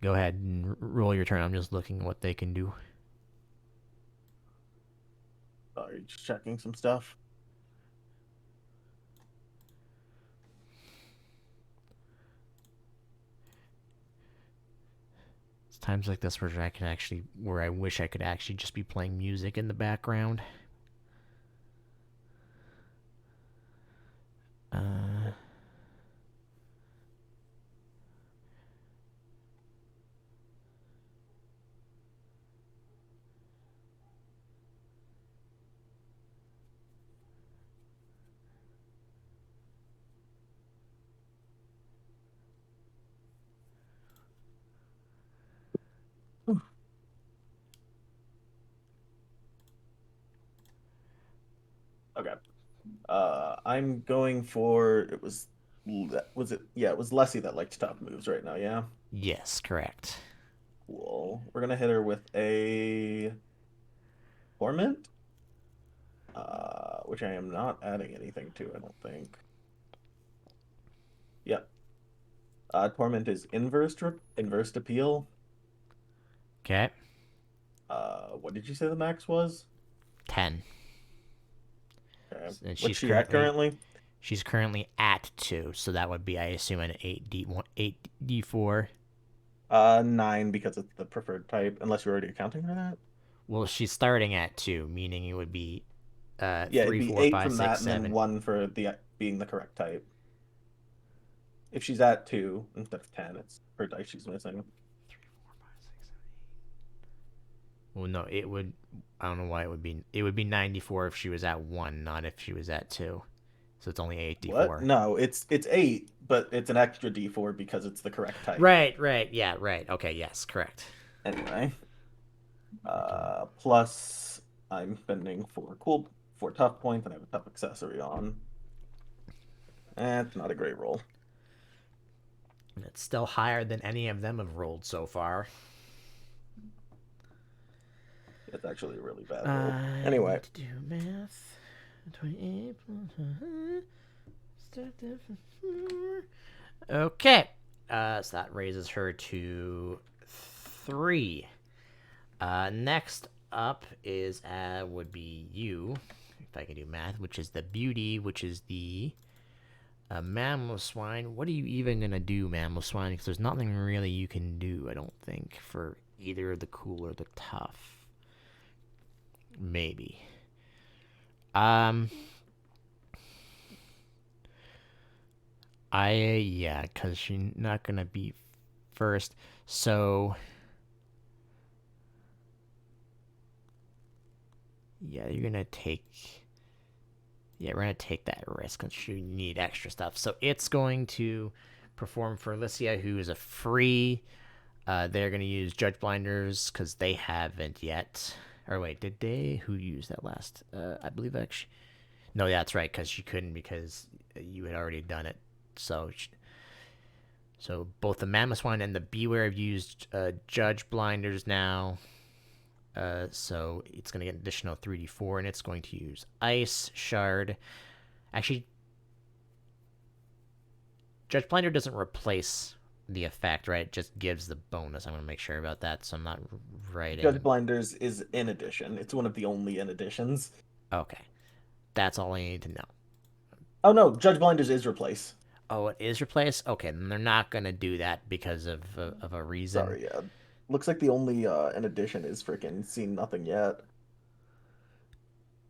Go ahead and roll your turn. I'm just looking at what they can do. Sorry, just checking some stuff. It's times like this where I wish I could actually just be playing music in the background. Okay. I'm going for it was it? Yeah, it was Lessie that liked tough moves right now. Yeah. Yes, correct. Cool. We're gonna hit her with a torment, which I am not adding anything to. I don't think. Yep. Torment is inverse appeal. Okay. What did you say the max was? 10. Okay. And What's she at currently? She's currently at 2, so that would be, I assume, an 8d4. 9 because it's the preferred type, unless you're already accounting for that. Well, she's starting at 2, meaning it would be Yeah, 3, it'd be 4, 8 5, from 6, that, and 7. then 1 for the being the correct type. If she's at 2 instead of 10, it's her dice she's missing. 3, 4, 5, 6, 7, 8. Well, no, it would. I don't know why it would be. It would be 94 if she was at 1, not if she was at 2. So it's only 8d4. What? No, it's 8, but it's an extra d4 because it's the correct type. Right. Yeah, right. Okay, yes, correct. Anyway. Plus, I'm spending for tough points, and I have a tough accessory on. That's not a great roll. It's still higher than any of them have rolled so far. It's actually a really bad roll. Anyway. Need to do math. 28 plus. Okay. So that raises her to 3. Next up is would be you, if I can do math, which is the beauty, which is the mammal swine. What are you even gonna do, mammal swine? Because there's nothing really you can do, I don't think, for either the cool or the tough. Maybe. Because she's not gonna be first, so yeah, you're gonna take. Yeah, we're gonna take that risk because you need extra stuff. So it's going to perform for Alicia, who is a free. They're gonna use Judge Blinders because they haven't yet. Or wait, did they? Who used that last? I believe actually. No, yeah, that's right, because she couldn't because you had already done it. So both the Mammoth Swine and the Beware have used Judge Blinders now. So it's going to get an additional 3d4, and it's going to use Ice Shard. Actually, Judge Blinder doesn't replace the effect, right? It just gives the bonus. I'm gonna make sure about that, so I'm not writing. Judge Blinders is in addition. It's one of the only in additions. Okay, that's all I need to know. Oh no, Judge Blinders is replace. Oh, it is replaced. Okay, then they're not gonna do that because of a reason. Sorry, yeah. Looks like the only in addition is freaking Seen Nothing Yet.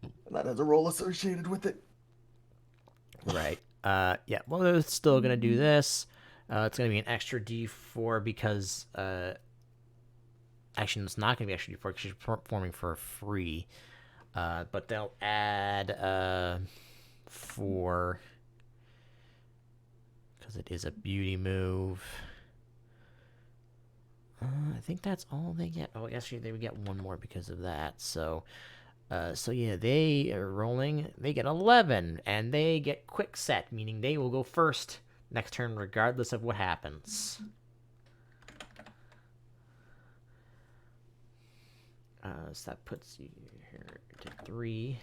And that has a roll associated with it. Right. Yeah. Well, they're still gonna do this. It's gonna be an extra D4 because actually, it's not gonna be extra D4 because she's performing for free. But they'll add 4 because it is a beauty move. I think that's all they get. Oh, actually, they would get 1 more because of that. So yeah, they are rolling. They get 11, and they get quick set, meaning they will go first next turn, regardless of what happens. So that puts you here to 3.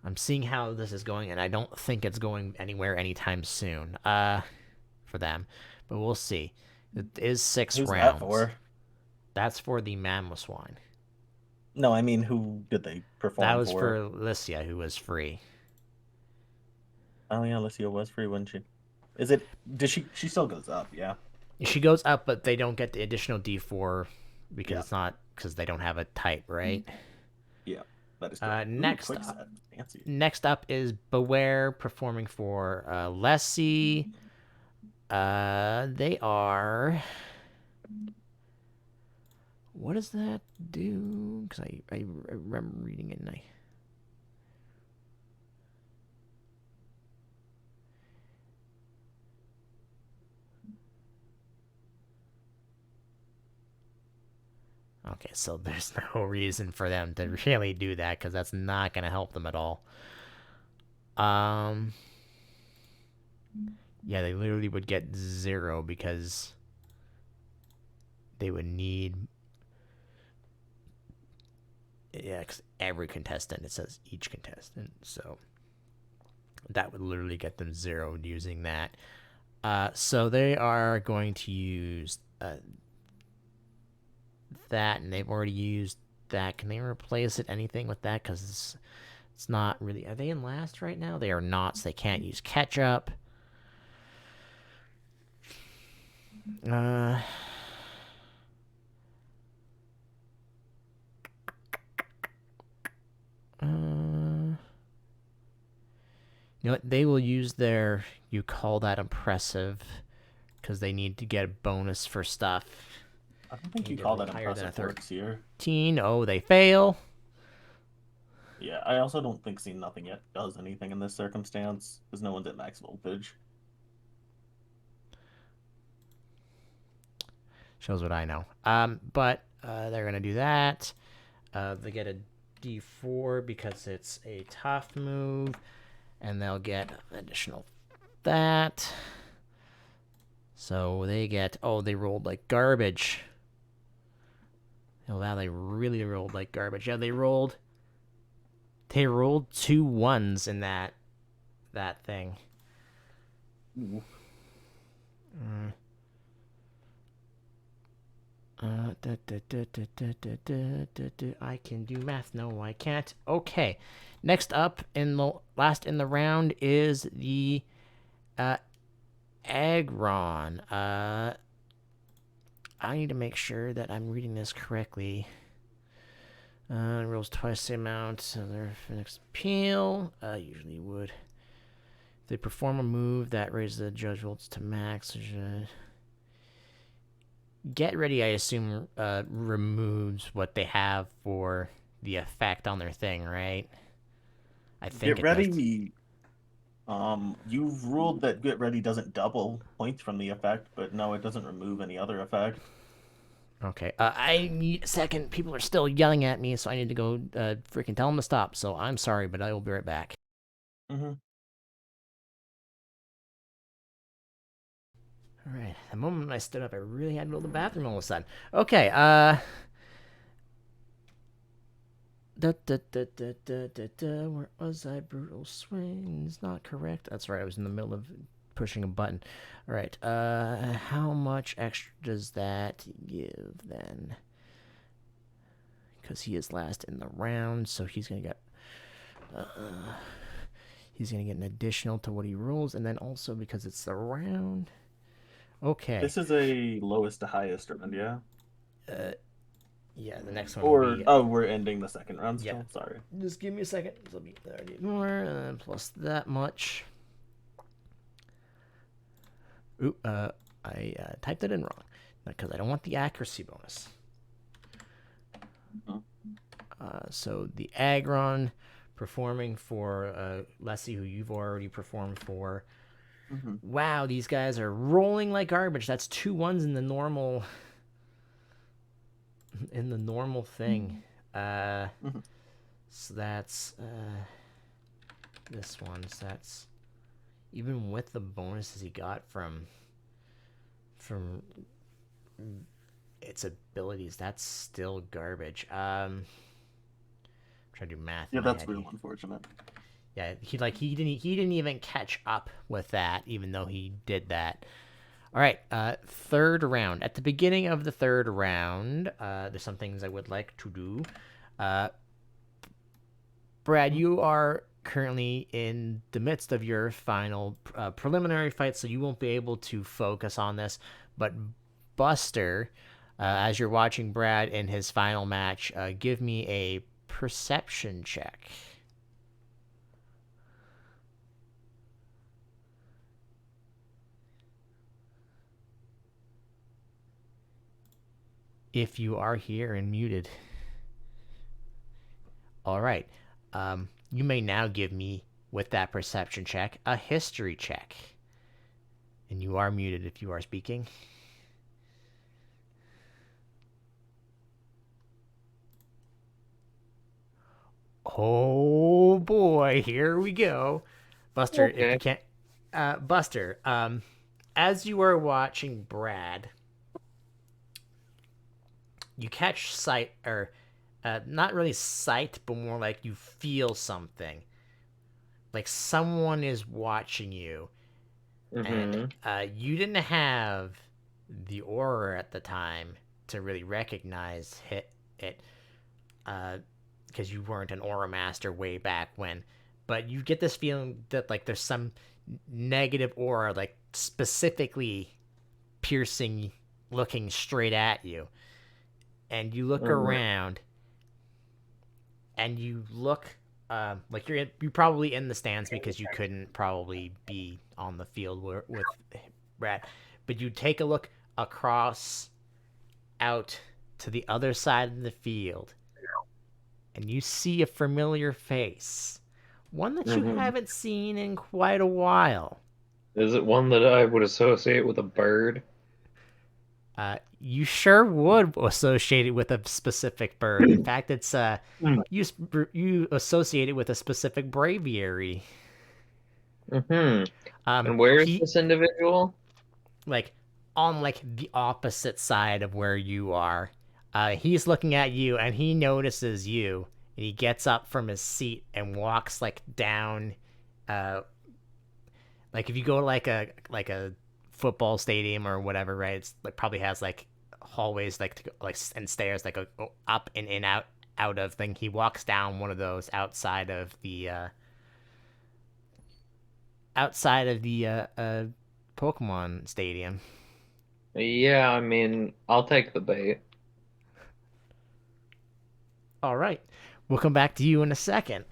I'm seeing how this is going, and I don't think it's going anywhere anytime soon. For them, but we'll see. It is 6 Who's rounds. that for? That's for the Mammoth Wine. No, I mean, who did they perform That was for? for Alicia, who was free. Oh yeah, Alicia was free, wasn't she? Is it? Did she? She still goes up, yeah. She goes up, but they don't get the additional D4 because Yeah. it's not because they don't have a type, right? Yeah, that is correct. Next quick up, set. Fancy. next up is Beware performing for Lessie. They are. What does that do? Because I remember reading it and I. Okay, so there's no reason for them to really do that because that's not going to help them at all. Yeah, they literally would get 0 because they would need. Yeah, because every contestant, it says each contestant, so that would literally get them 0 using that. So they are going to use that, and they've already used that. Can they replace it anything with that? Because it's not really. Are they in last right now? They are not, so they can't use catch-up. You know what? They will use their. You call that impressive, because they need to get a bonus for stuff. I don't think you Need to call roll that higher than a impressive works here. 13. Oh, they fail. Yeah, I also don't think Seen Nothing Yet does anything in this circumstance because no one's at max voltage. Shows what I know. But they're gonna do that. They get a D4 because it's a tough move, and they'll get additional that. So they get. Oh, they rolled like garbage. Oh wow, they really rolled like garbage. Yeah, they rolled 2 1s in that thing. Ooh. I can do math. No, I can't. Okay. Next up, last in the round is the Agron. I need to make sure that I'm reading this correctly. Rolls twice the amount. So their next appeal. Usually would. If they perform a move that raises the judge rolls to max. Get Ready, I assume, removes what they have for the effect on their thing, right? I think Get it does. Ready. You've ruled that Get Ready doesn't double points from the effect, but no, it doesn't remove any other effect. Okay. I need a second. People are still yelling at me, so I need to go freaking tell them to stop. So I'm sorry, but I will be right back. Mm-hmm. All right. The moment I stood up, I really had to go to the bathroom all of a sudden. Okay. Where was I? Brutal swings. Not correct. That's right. I was in the middle of pushing a button. All right. How much extra does that give then? Because he is last in the round, so he's gonna get. He's gonna get an additional to what he rolls, and then also because it's the round. Okay. This is a lowest to highest round, yeah? Yeah, the next one will Or, be. oh, we're ending the second round still? Yeah. Sorry. Just give me a second. It'll be 30 more, and then plus that much. Ooh, I typed it in wrong because I don't want the accuracy bonus. So the Agron performing for Leslie, who you've already performed for. Mm-hmm. Wow, these guys are rolling like garbage. That's 2 1s in the normal thing. Mm-hmm. So that's this one. So that's even with the bonuses he got from its abilities, that's still garbage. Trying to do math. Yeah, in my that's head real here. unfortunate. Yeah, he didn't even catch up with that, even though he did that. All right, third round. At the beginning of the third round, there's some things I would like to do. Brad, you are currently in the midst of your final preliminary fight, so you won't be able to focus on this. But Buster, as you're watching Brad in his final match, give me a perception check. If you are here and muted. All right. You may now give me, with that perception check, a history check. And you are muted if you are speaking. Oh boy, here we go. Buster, if you can't. Buster, as you are watching Brad, you catch sight, or not really sight, but more like you feel something. Like someone is watching you. Mm-hmm. And you didn't have the aura at the time to really recognize it, because you weren't an aura master way back when. But you get this feeling that like there's some negative aura, like specifically piercing, looking straight at you. And you look around, and you look like you're probably in the stands because you couldn't probably be on the field with Brad, but you take a look across out to the other side of the field, and you see a familiar face, one that you haven't seen in quite a while. Is it one that I would associate with a bird? You sure would associate it with a specific bird. In fact, it's you associate it with a specific braviary. Mm-hmm. And where is this individual? Like on like the opposite side of where you are. He's looking at you and he notices you, and he gets up from his seat and walks like down. Like if you go to like a football stadium or whatever, right? It's like probably has like hallways like to go, like and stairs like go up and in out of thing. He walks down one of those outside of the Pokemon stadium. Yeah, I mean, I'll take the bait. All right, we'll come back to you in a second.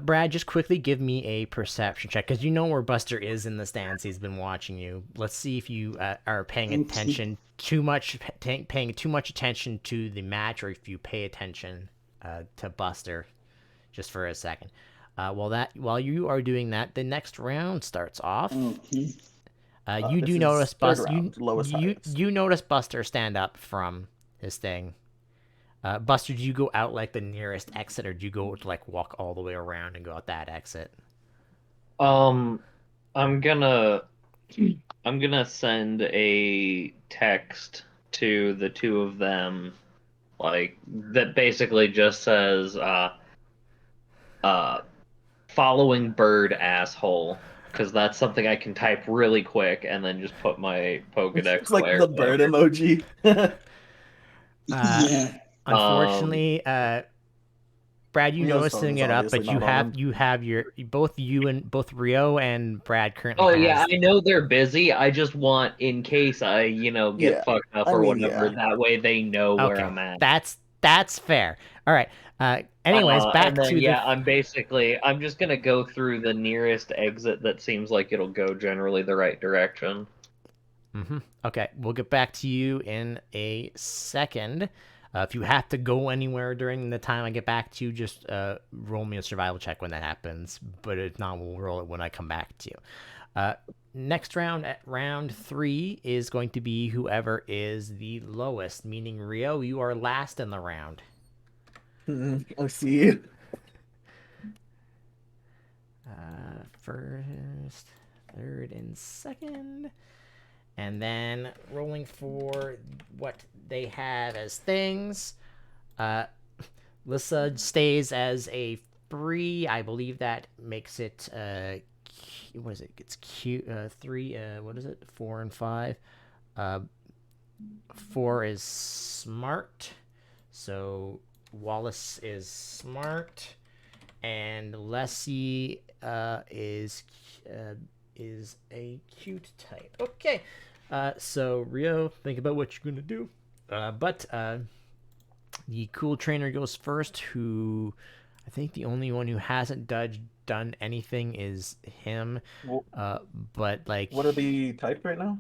Brad, just quickly give me a perception check, because you know where Buster is in the stands. He's been watching you. Let's see if you are paying attention paying too much attention to the match, or if you pay attention to Buster, just for a second. While you are doing that, the next round starts off. Okay. You do notice Buster. You notice Buster stand up from his thing. Buster, do you go out like the nearest exit, or do you go to like walk all the way around and go out that exit? I'm gonna send a text to the two of them, like that basically just says following bird asshole, because that's something I can type really quick and then just put my Pokedex It's like away or the bird whatever. emoji. Yeah. Unfortunately, Brad, you know Rio's it's phone setting is it up, obviously but not on him. you have your both Rio and Brad currently Oh yeah, has. I know they're busy. I just want, in case I, get Yeah, fucked up I or mean, whatever, yeah. that way they know where Okay, I'm at. that's fair. All right. Anyways, And back then to the. yeah, I'm just gonna go through the nearest exit that seems like it'll go generally the right direction. Okay, we'll get back to you in a second. If you have to go anywhere during the time I get back to you, just roll me a survival check when that happens. But if not, we'll roll it when I come back to you. Next round, at round 3, is going to be whoever is the lowest, meaning Rio, you are last in the round. I see. First, third, and second. And then rolling for what they have as things. Lissa stays as a 3. I believe that makes it what is it? It's cute. 3. What is it? 4 and 5. 4 is smart. So Wallace is smart, and Lessie is a cute type. Okay. So Rio, think about what you're gonna do. But the cool trainer goes first. Who I think the only one who hasn't done anything is him. But like, What are the types right now?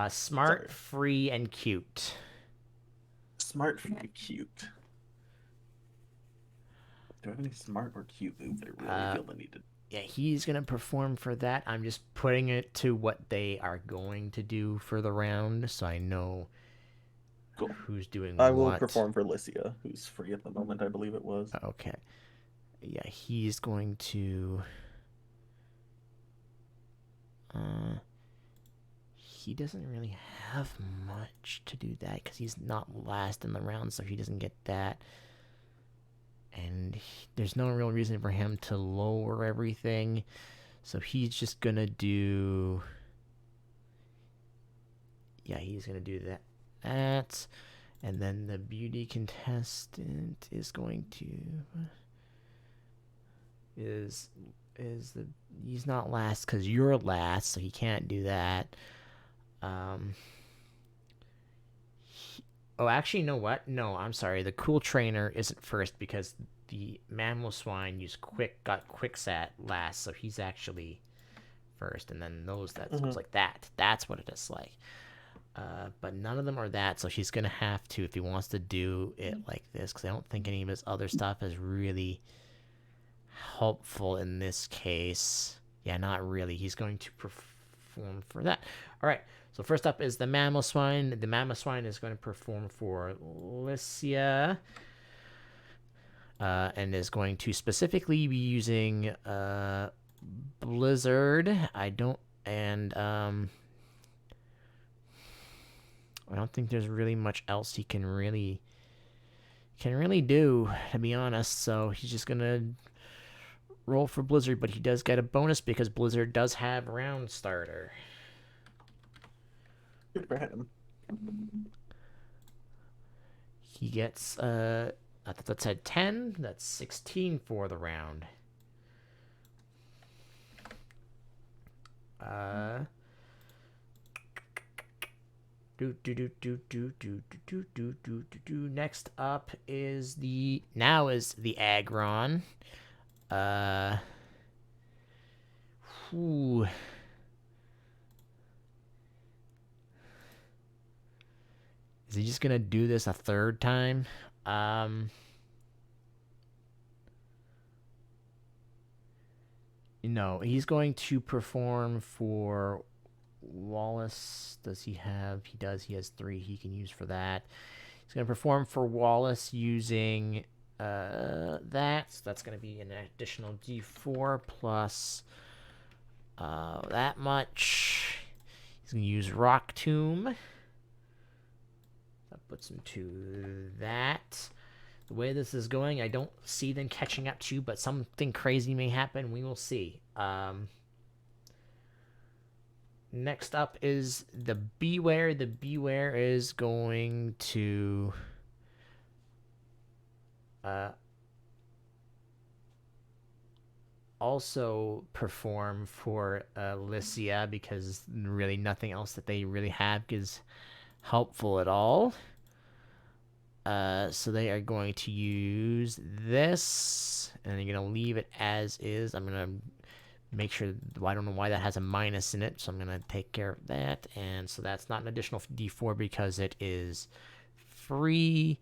smart, Sorry. free, and cute. Smart, free, cute. Do I have any smart or cute moves I really feel the need to? Yeah, he's gonna perform for that. I'm just putting it to what they are going to do for the round, so I know Cool. who's doing I what. will perform for Lycia, who's free at the moment, I believe it was. Okay. Yeah, he's going to. He doesn't really have much to do that because he's not last in the round, so he doesn't get that. And there's no real reason for him to lower everything, so he's just gonna do. Yeah, he's gonna do that. And then the beauty contestant is going to he's not last because you're last, so he can't do that. Actually, you know what? No, I'm sorry. The cool trainer isn't first because the mammal swine got quicksat last, so he's actually first, and then those that looks like that. That's what it is like. But none of them are that, so he's gonna have to, if he wants to do it like this, because I don't think any of his other stuff is really helpful in this case. Yeah, not really. He's going to perform for that. All right. So first up is the mammal swine. The mammal swine is going to perform for Lycia, and is going to specifically be using Blizzard. I don't think there's really much else he can really do, to be honest. So he's just gonna roll for Blizzard, but he does get a bonus because Blizzard does have round starter. Good for him. He gets I thought that said 10. That's 16 for the round. Next up is the Aggron. Whew. Is he just gonna do this a third time? No, he's going to perform for Wallace. Does he have? He does. He has 3 he can use for that. He's going to perform for Wallace using that. So that's going to be an additional D4 plus that much. He's going to use Rock Tomb. That puts him to that. The way this is going, I don't see them catching up to you, but something crazy may happen. We will see. Next up is the Beware. The Beware is going to also perform for Lycia because really nothing else that they really have is helpful at all. So they are going to use this, and they're going to leave it as is. I'm going to make sure, I don't know why that has a minus in it, so I'm going to take care of that. And so that's not an additional D4 because it is free.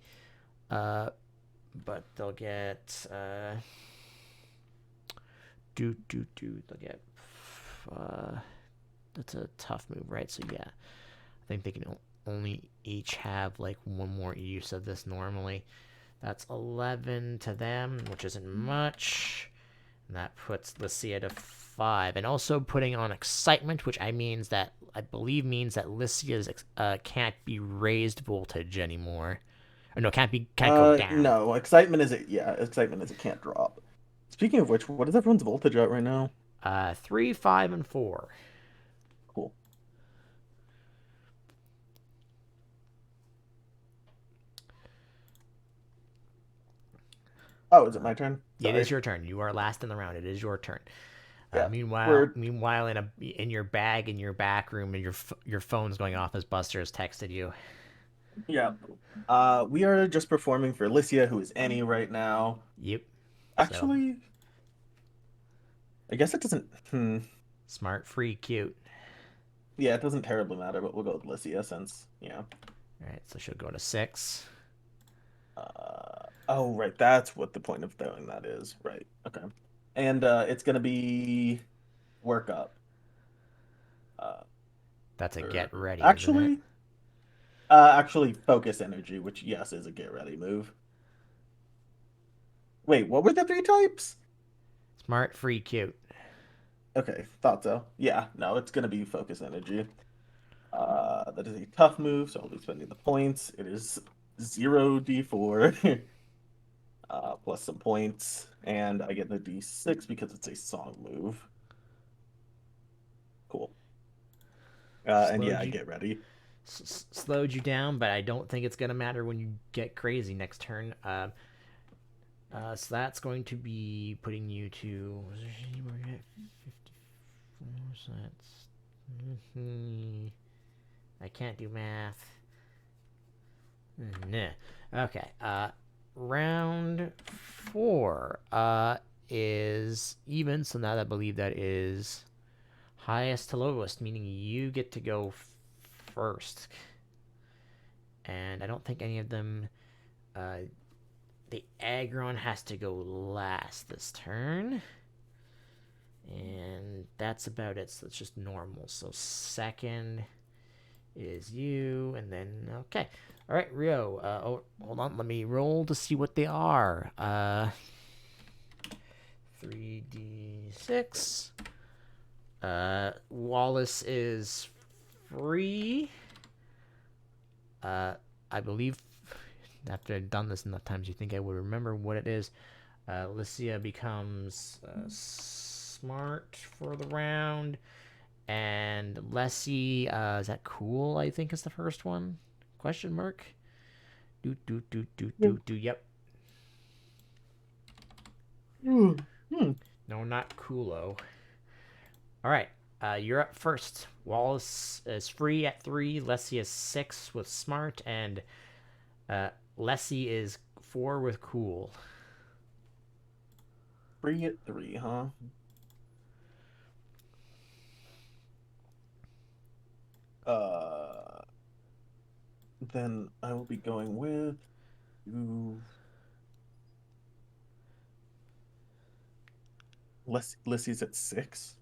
But they'll get... they'll get... that's a tough move, right? So yeah, I think they can only each have like one more use of this normally. That's 11 to them, which isn't much. And that puts Lycia to 5. And also putting on excitement, which I believe means that Lycia's can't be raised voltage anymore. Or no, can't go down. No, excitement is it. Yeah, excitement is it can't drop. Speaking of which, what is everyone's voltage at right now? 3, 5, and 4. Cool. Oh, is it my turn? It Sorry. is your turn. You are last in the round. It is your turn. Yeah, meanwhile, in your bag in your back room, and your phone's going off as Buster has texted you. Yeah. We are just performing for Alicia, who is Annie right now. Yep. Actually, I guess it doesn't. Smart, free, cute. Yeah, it doesn't terribly matter, but we'll go with Alicia since, All right, so she'll go to 6. Oh, right. That's what the point of doing that is. Right. Okay. And it's gonna be work up. That's a get ready. Actually, isn't it? actually, focus energy, which yes is a get ready move. Wait, what were the 3 types? Smart, free, cute. Okay, thought so. Yeah, no, it's gonna be focus energy. That is a tough move, so I'll be spending the points. It is 0d4 plus some points, and I get the d6 because it's a song move. Cool. And yeah, I get ready. Slowed you down, but I don't think it's gonna matter when you get crazy next turn. So that's going to be putting you to 54. I can't do math. Nah. Okay. Round 4 is even, so now I believe that is highest to lowest, meaning you get to go first. And I don't think any of them... the Aggron has to go last this turn. And that's about it, so it's just normal. So second is you, and then... Okay. Alright, Rio. Hold on, let me roll to see what they are. 3d6. Wallace is free. I believe after I've done this enough times, you think I would remember what it is. Lycia becomes smart for the round. And Lessie, is that cool? I think is the first one. Question mark? Yep. No, not coolo. All right. You're up first. Wallace is free at 3. Lessie is 6 with smart, and Lessie is 4 with cool. Free at 3, huh? Then I will be going with Lissie's at 6.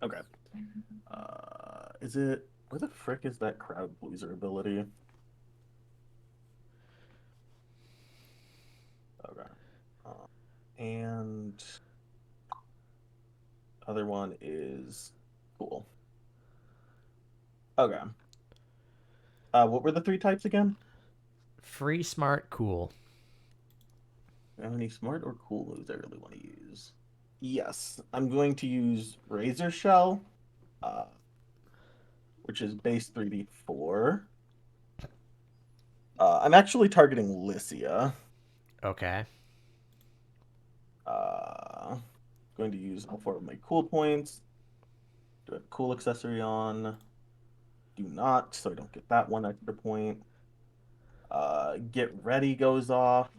Okay. Is it where the frick is that crowd pleaser ability? Okay. And other one is cool. Okay. What were the 3 types again? Free, smart, cool. Do I have any smart or cool moves I really want to use? Yes, I'm going to use Razor Shell, uh, which is base 3d4. I'm actually targeting Lycia. Okay. Going to use all 4 of my cool points. Do I have cool accessory on? Do not, so I don't get that 1 extra point. Get ready goes off,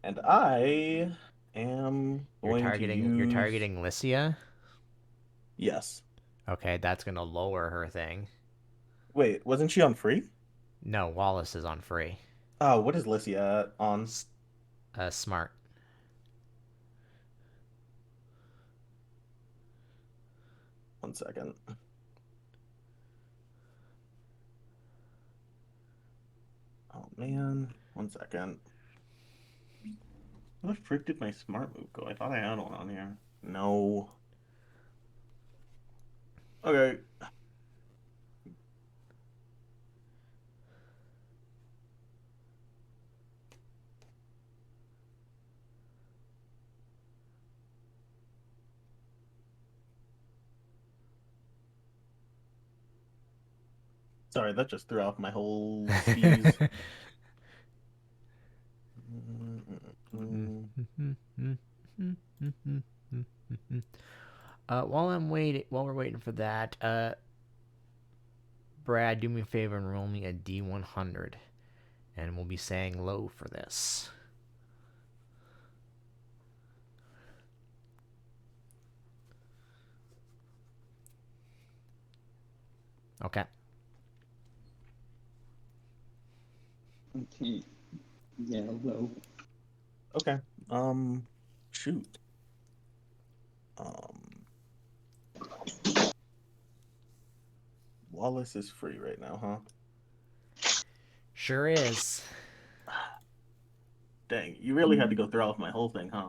and I am You're going to targeting. You're use. targeting Lycia. Yes. Okay, that's gonna lower her thing. Wait, wasn't she on free? No, Wallace is on free. Oh, what is Lycia on? Smart. 1 second. Oh man, 1 second. Where the frick did my smart move go? I thought I had one on here. No. Okay. Sorry, that just threw off my whole skis. While we're waiting for that, Brad, do me a favor and roll me a D100, and we'll be saying low for this. Okay. Okay. Yeah, low. Okay. Shoot. Um, Wallace is free right now, huh? Sure is. Dang, you really had to go through off my whole thing, huh?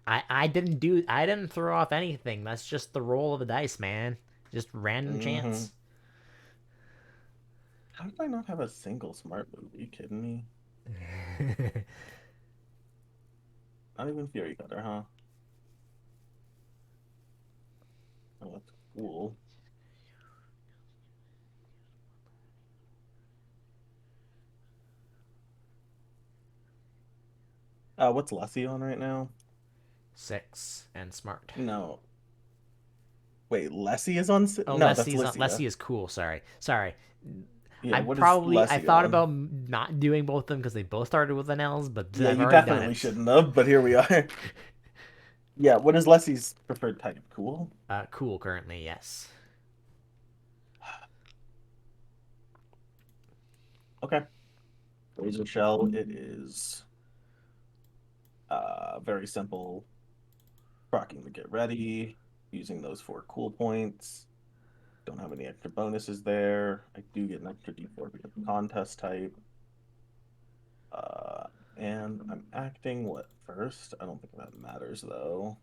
I didn't throw off anything. That's just the roll of the dice, man. Just random Mm-hmm. chance. How did I not have a single smart move? Are you kidding me? Not even Fury Cutter, huh? Oh, that's cool. What's Lessie on right now? 6 and smart. No. Wait, Lessie is on. Oh, No, that's Lycia. Leslie is cool. Sorry. Yeah, what is I Lessie thought on? about not doing both of them because they both started with an L's, but Yeah, I've you already done definitely it. shouldn't have, but here we are. Yeah, what is Lessie's preferred type? Cool? Cool currently, yes. Okay. Razor Shell, it is very simple. Procking to get ready, using those 4 cool points. Don't have any extra bonuses there. I do get an extra D4 because of contest type. And I'm acting what first? I don't think that matters though.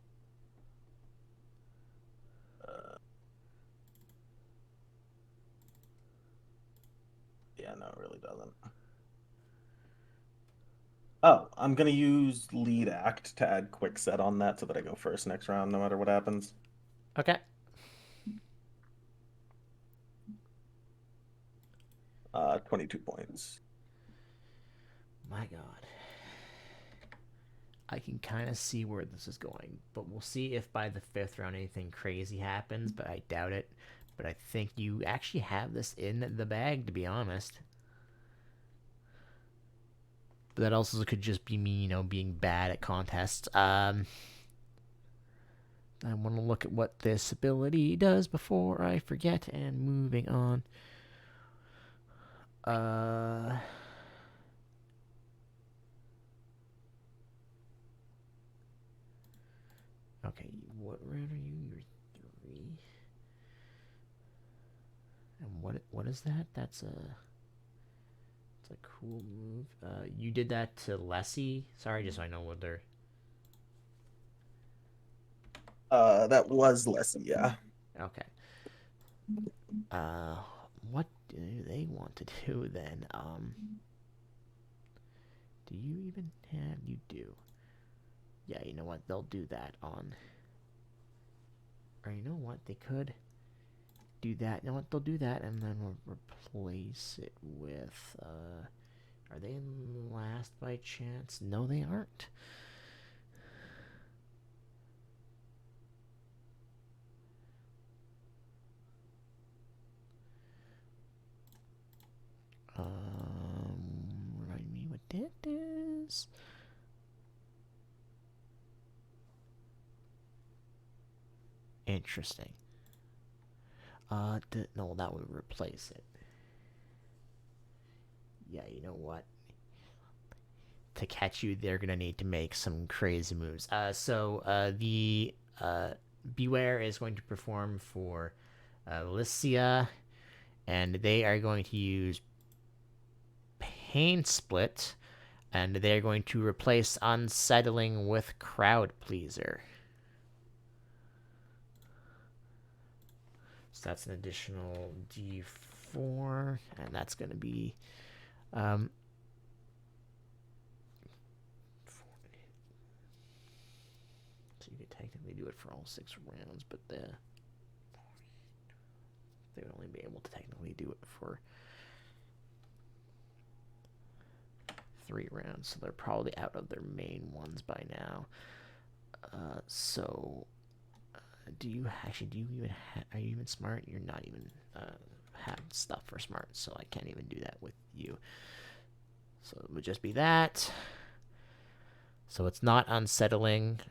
Yeah, no, it really doesn't. Oh, I'm gonna use lead act to add quick set on that so that I go first next round no matter what happens. Okay. 22 points. My God. I can kind of see where this is going, but we'll see if by the 5th round anything crazy happens, but I doubt it. But I think you actually have this in the bag, to be honest. But that also could just be me, being bad at contests. I want to look at what this ability does before I forget, and moving on. Okay, what round are you? You're 3. And what is that? It's a cool move. You did that to Lessie. Sorry, just so I know what they're. That was Leslie, yeah. Okay. What do they want to do then? Do you even have? You do. Yeah, you know what? They'll do that on. Or you know what? They could do that. You know what? They'll do that, and then we'll replace it with. Are they in last by chance? No, they aren't. Remind me what that is. Interesting. No, that would replace it. Yeah, you know what? To catch you, they're gonna need to make some crazy moves. The Beware is going to perform for Lycia, and they are going to use Pain Split, and they're going to replace Unsettling with Crowd Pleaser. So that's an additional D4, and that's going to be so you could technically do it for all 6 rounds, but they would only be able to technically do it for 3 rounds, so they're probably out of their main ones by now. Do you even are you even smart? You're not even have stuff for smart, so I can't even do that with you. So it would just be that. So it's not unsettling.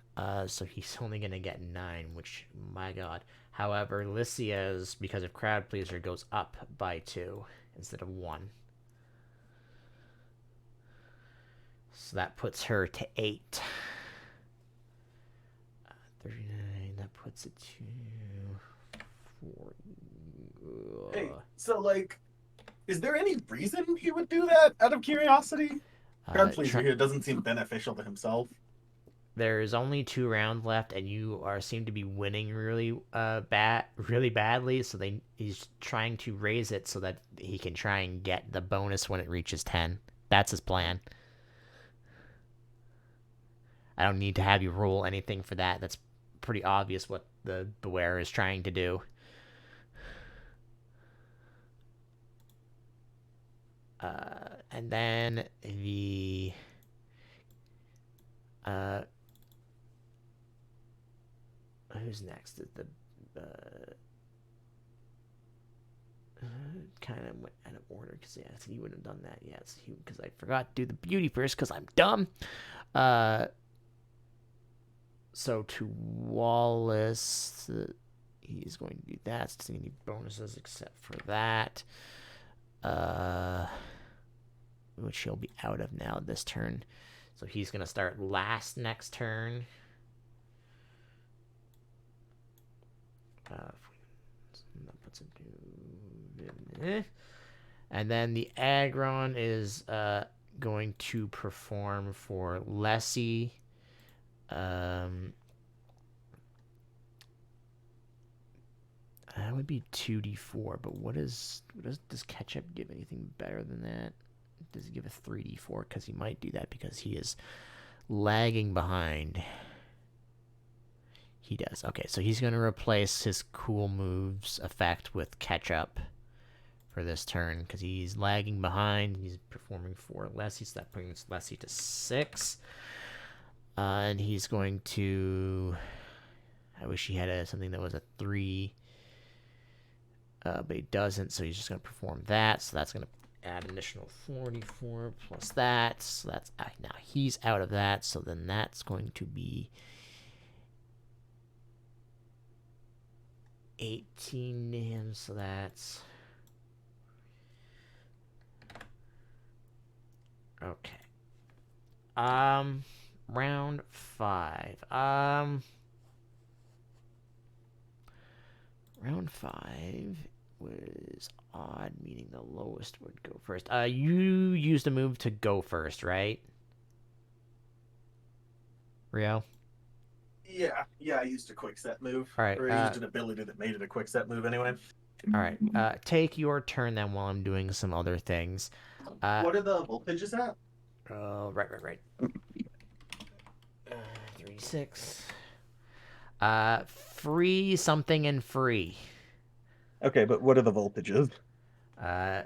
So he's only gonna get 9, which, my god. However, Lycia's, because of Crowd Pleaser, goes up by 2 instead of 1. So that puts her to 8. 39, that puts it to 40. Hey, so, like, is there any reason he would do that out of curiosity? Crowd pleaser here doesn't seem beneficial to himself. There's only 2 rounds left, and you seem to be winning really badly. So he's trying to raise it so that he can try and get the bonus when it reaches 10. That's his plan. I don't need to have you roll anything for that. That's pretty obvious what the Beware is trying to do. And then the who's next? The kind of went out of order because so he wouldn't have done that yet. Because I forgot to do the beauty first because I'm dumb. So to Wallace, he's going to do that. So any bonuses except for that, which he'll be out of now this turn. So he's going to start last next turn. And then the Agron is going to perform for Lessie. That would be 2d4, but does ketchup give anything better than that? Does he give a 3d4? Because he might do that because he is lagging behind. He does. Okay, so he's going to replace his cool moves effect with ketchup for this turn because he's lagging behind. He's performing for Lessie, so that brings Lessie to 6. And he's going to... I wish he had something that was a 3. But he doesn't, so he's just going to perform that. So that's going to add an additional 44 plus that. So that's... now he's out of that, so then that's going to be 18 to him, so that's... Okay. Round 5. Round 5 was odd, meaning the lowest would go first. You used a move to go first, right? Rio? Yeah, I used a quick set move. All right. Or I used an ability that made it a quick set move anyway. All right. Take your turn then while I'm doing some other things. What are the voltages at? Right. 36. Free something and free. Okay, but what are the voltages? Uh,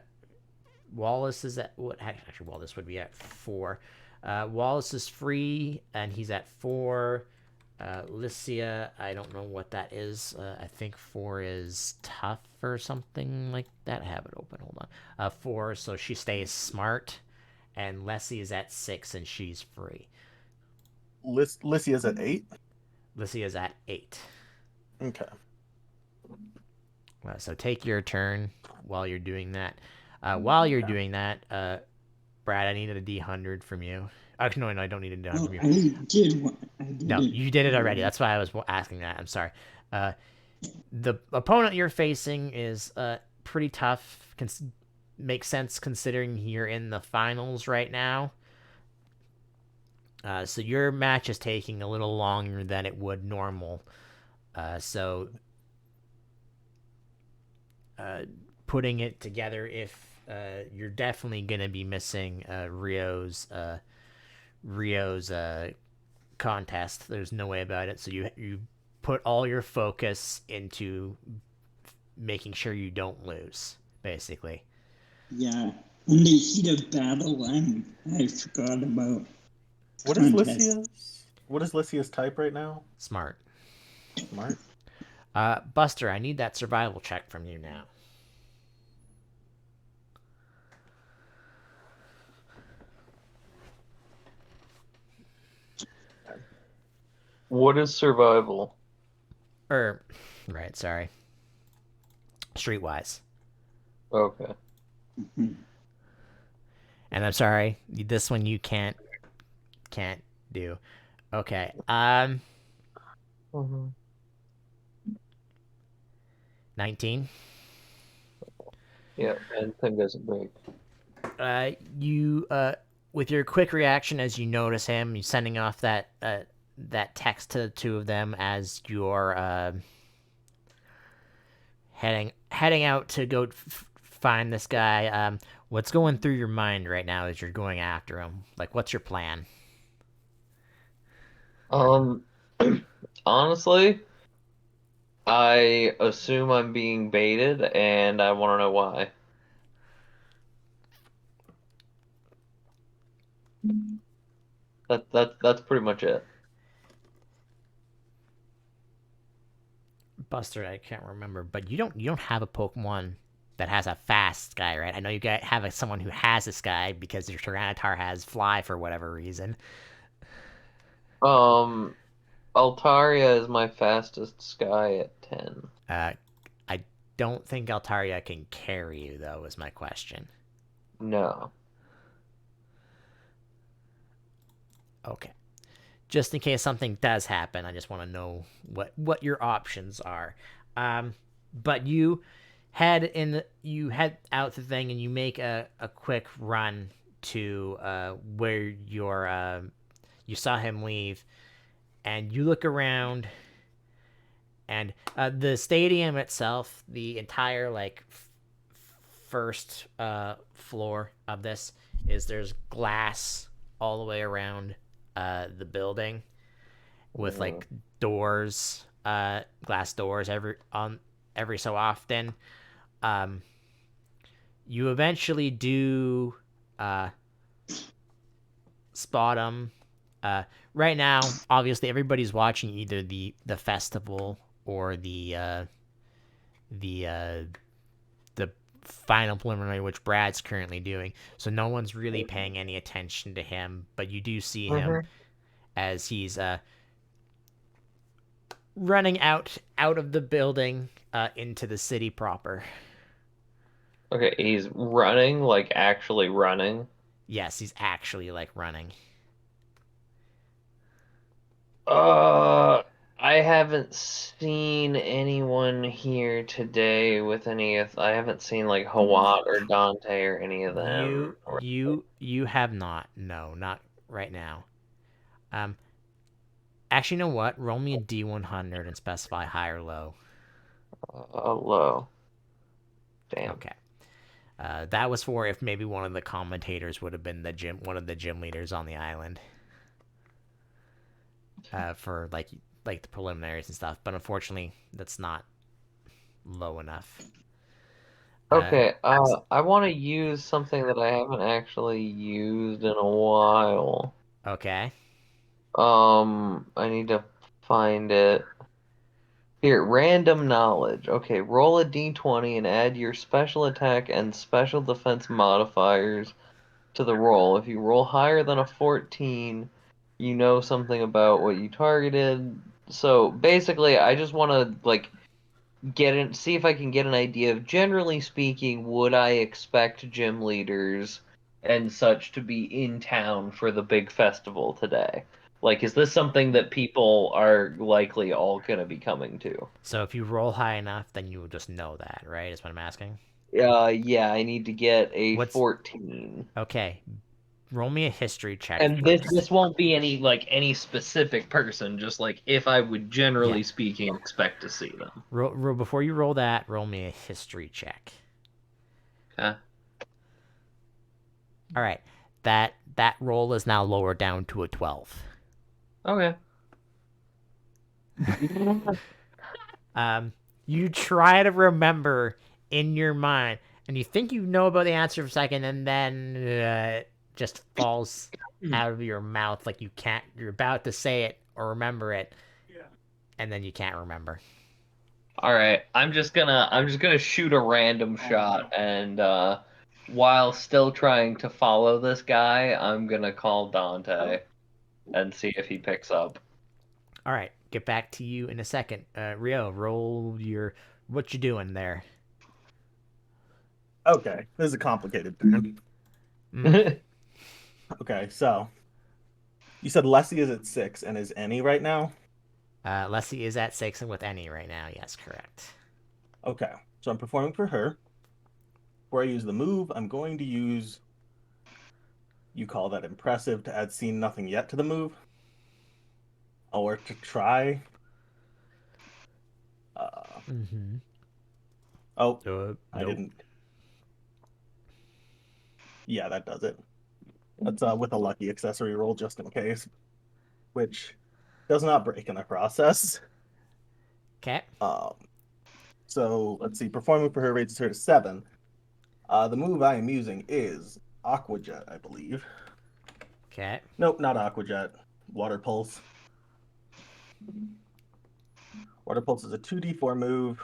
Wallace is at what? Actually, Wallace would be at 4. Wallace is free, and he's at 4. Lycia, I don't know what that is. I think 4 is tough or something like that. I have it open. Hold on. 4, so she stays smart, and Leslie is at 6, and she's free. Lycia's at 8. Lycia is at 8. Okay. So take your turn while you're doing that. While you're doing that, Brad, I needed a D100 from you. Actually, no, I don't need a D100 Oh, from you. I did one. No, you did it already. That's why I was asking that. I'm sorry. The opponent you're facing is pretty tough. Makes sense considering you're in the finals right now. So your match is taking a little longer than it would normal. So putting it together, if you're definitely gonna be missing Rio's contest. There's no way about it. So you put all your focus into making sure you don't lose, basically. Yeah. In the heat of battle, I forgot about What is Lycia's? What is Lycia's type right now? Smart. Smart. Buster, I need that survival check from you now. What is survival? Right, sorry. Streetwise. Okay. Mhm. And I'm sorry, this one you can't do. Okay. 19. Yeah, and thing doesn't break. You with your quick reaction as you notice him, you sending off that text to the two of them as you're heading out to go find this guy. What's going through your mind right now as you're going after him? Like, what's your plan? Honestly, I assume I'm being baited, and I want to know why. That's pretty much it. Buster, I can't remember, but you don't have a Pokemon that has a fast guy, right? I know you have someone who has this guy because your Tyranitar has Fly for whatever reason. Um, Altaria is my fastest Sky at 10. I don't think Altaria can carry you, though, is my question. No. Okay. Just in case something does happen, I just want to know what your options are. But you head out the thing and you make a quick run to where you saw him leave, and you look around, and the stadium itself, the entire first floor of this there's glass all the way around the building with doors, glass doors every so often. You eventually do spot them. Right now, obviously, everybody's watching either the festival or the final preliminary, which Brad's currently doing. So no one's really paying any attention to him, but you do see him as he's running out of the building into the city proper. Okay, he's running, like actually running. Yes, he's actually running. I haven't seen anyone here today with any of. I haven't seen like Hawat or Dante or any of them. You have not. No, not right now. Actually, you know what? Roll me a D100 and specify high or low. Low. Damn. Okay. That was for if maybe one of the commentators would have been one of the gym leaders on the island. For like the preliminaries and stuff, but unfortunately, that's not low enough. Okay, I want to use something that I haven't actually used in a while. Okay. I need to find it. Here, random knowledge. Okay, roll a d20 and add your special attack and special defense modifiers to the roll. If you roll higher than a 14, you know something about what you targeted. So basically, I just want to like see if I can get an idea of, generally speaking, would I expect gym leaders and such to be in town for the big festival today? Like, is this something that people are likely all going to be coming to? So if you roll high enough, then you will just know that, right? Is what I'm asking. Yeah, I need to get a What's 14. okay? Roll me a history check And this first. this won't be any specific person, just like if I would Yeah. generally speaking expect to see them. Before you roll that, roll me a history check. Okay. All right. That roll is now lowered down to a 12. Okay. You try to remember in your mind, and you think you know about the answer for a second, and then it just falls out of your mouth like you can't. You're about to say it or remember it, and then you can't remember. All right. I'm just gonna shoot a random shot, and while still trying to follow this guy, I'm gonna call Dante and see if he picks up. All right, get back to you in a second. Rio, roll your what you doing there. Okay, this is a complicated thing. Okay, so you said Leslie is at 6 and is any right now? Leslie is at 6 and with any right now. Yes, correct. Okay, so I'm performing for her. Before I use the move, I'm going to use, you call that impressive, to add seen nothing yet to the move. Or to try. Mm-hmm. Oh, I Nope. didn't. Yeah, that does it. That's with a lucky accessory roll just in case, which does not break in the process. Okay. So let's see. Performing for her raises her to 7. The move I am using is Aqua Jet, I believe. Okay. Nope, not Aqua Jet. Water Pulse. Water Pulse is a 2d4 move.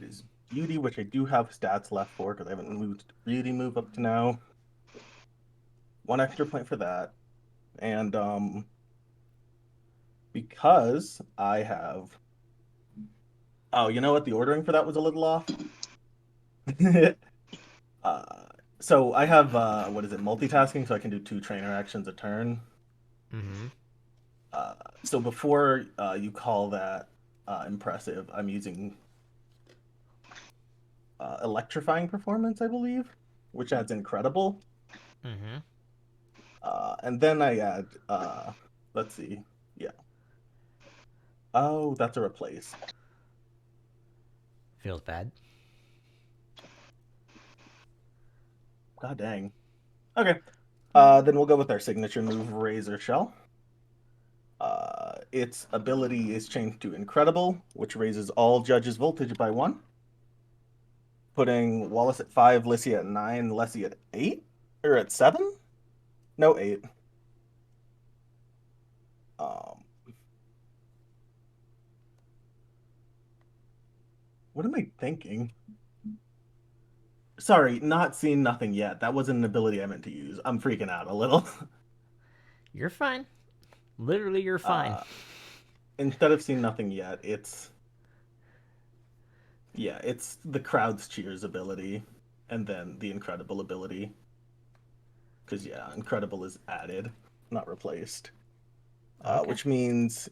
It is Beauty, which I do have stats left for because I haven't moved Beauty move up to now. 1 extra point for that. And because I have, oh, you know what? The ordering for that was a little off. uh, so I have what is it? Multitasking, so I can do 2 trainer actions a turn. Mm-hmm. So before you call that impressive, I'm using electrifying performance, I believe, which adds incredible. Mm-hmm. And then I add, let's see, yeah. Oh, that's a replace. Feels bad. God dang. Okay. Then we'll go with our signature move, Razor Shell. Its ability is changed to Incredible, which raises all judges' voltage by 1, putting Wallace at 5, Lissy at 9, Lessie at 8? Or at 7? No, 8. Um, what am I thinking? Sorry, not seen nothing yet. That wasn't an ability I meant to use. I'm freaking out a little. You're fine. Literally, you're fine. Uh, Instead of seeing nothing yet, it's the crowd's cheers ability, and then the incredible ability. Because yeah, incredible is added, not replaced. Okay. Which means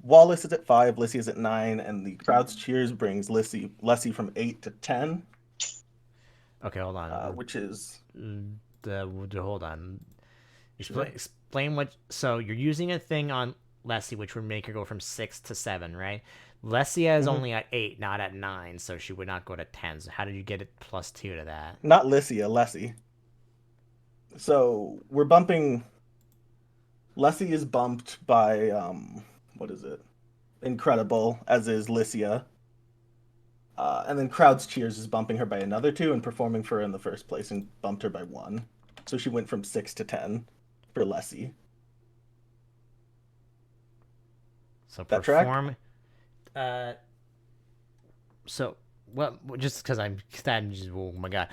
Wallace is at 5, Lissy is at 9, and the crowd's cheers brings Lessie from 8 to 10. Okay, hold on. Which is Hold on. sure. Explain what. So you're using a thing on Leslie, which would make her go from 6 to 7, right? Lesia is Mhm. only at 8, not at 9, so she would not go to 10. So how did you get it plus 2 to that? Not Lycia, Lessie. So we're bumping. Lessie is bumped by what is it? Incredible, as is Lycia. And then Crowd's Cheers is bumping her by another 2 and performing for her in the first place and bumped her by 1. So she went from 6 to 10 for Lessie. So That track? perform. So what? Just because oh my god.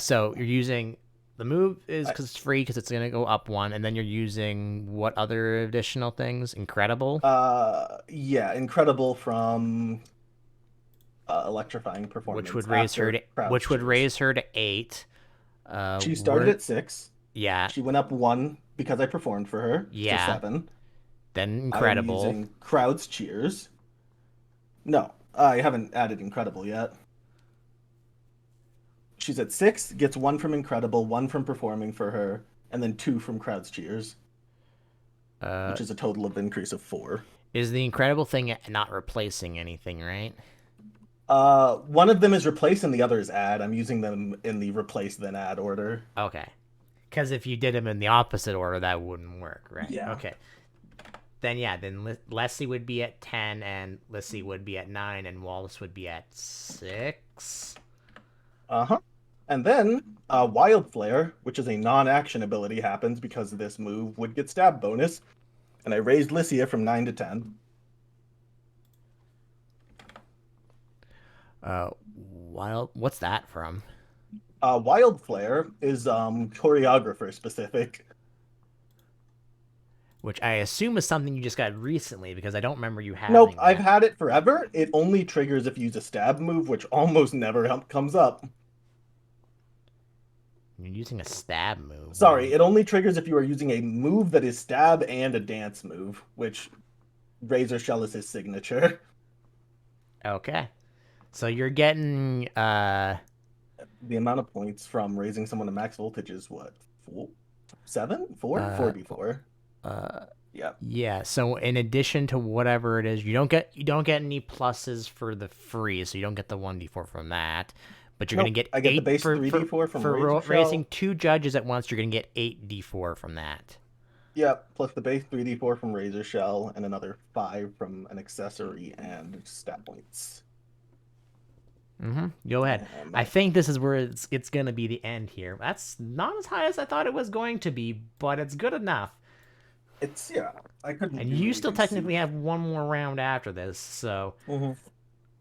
So you're using the move is because it's free because it's gonna go up 1, and then you're using what other additional things? Incredible. Yeah, Incredible from Electrifying Which Performance would raise her after to Crowd's Cheers. 8. She started at 6. Yeah. She went up 1 because I performed for her to Yeah. 7. Then I am incredible. using Crowd's Cheers. No, I haven't added Incredible yet. She's at 6, gets 1 from Incredible, 1 from performing for her, and then 2 from Crowd's Cheers, which is a total of increase of 4. Is the incredible thing not replacing anything, right? One of them is replace and the other is add. I'm using them in the replace then add order. Okay. Because if you did them in the opposite order, that wouldn't work, right? Yeah. Okay. Then Leslie would be at 10, and Lissy would be at 9, and Wallace would be at 6. Uh-huh. And then Wild Flare, which is a non-action ability, happens because this move would get stab bonus. And I raised Lycia from 9 to 10. What's that from? Wild Flare is choreographer specific. Which I assume is something you just got recently, because I don't remember you having Nope, that. I've had it forever. It only triggers if you use a stab move, which almost never comes up. You're using a stab move. Sorry, it only triggers if you are using a move that is stab and a dance move, which Razor Shell is his signature. Okay. So you're getting The amount of points from raising someone to max voltage is what? 7? 4? 4d4. Yeah. Yeah, so in addition to whatever it is, you don't get any pluses for the free, so you don't get the 1d4 from that. But you're Nope, gonna get I get the 8 base 3d4 from Razor Shell. raising 2 judges at once. You're gonna get 8d4 from that. Yep, plus the base 3d4 from Razor Shell and another 5 from an accessory and stat points. Go ahead. I think this is where it's gonna be the end here. That's not as high as I thought it was going to be, but it's good enough. It's I couldn't. And you still technically have one more round after this, so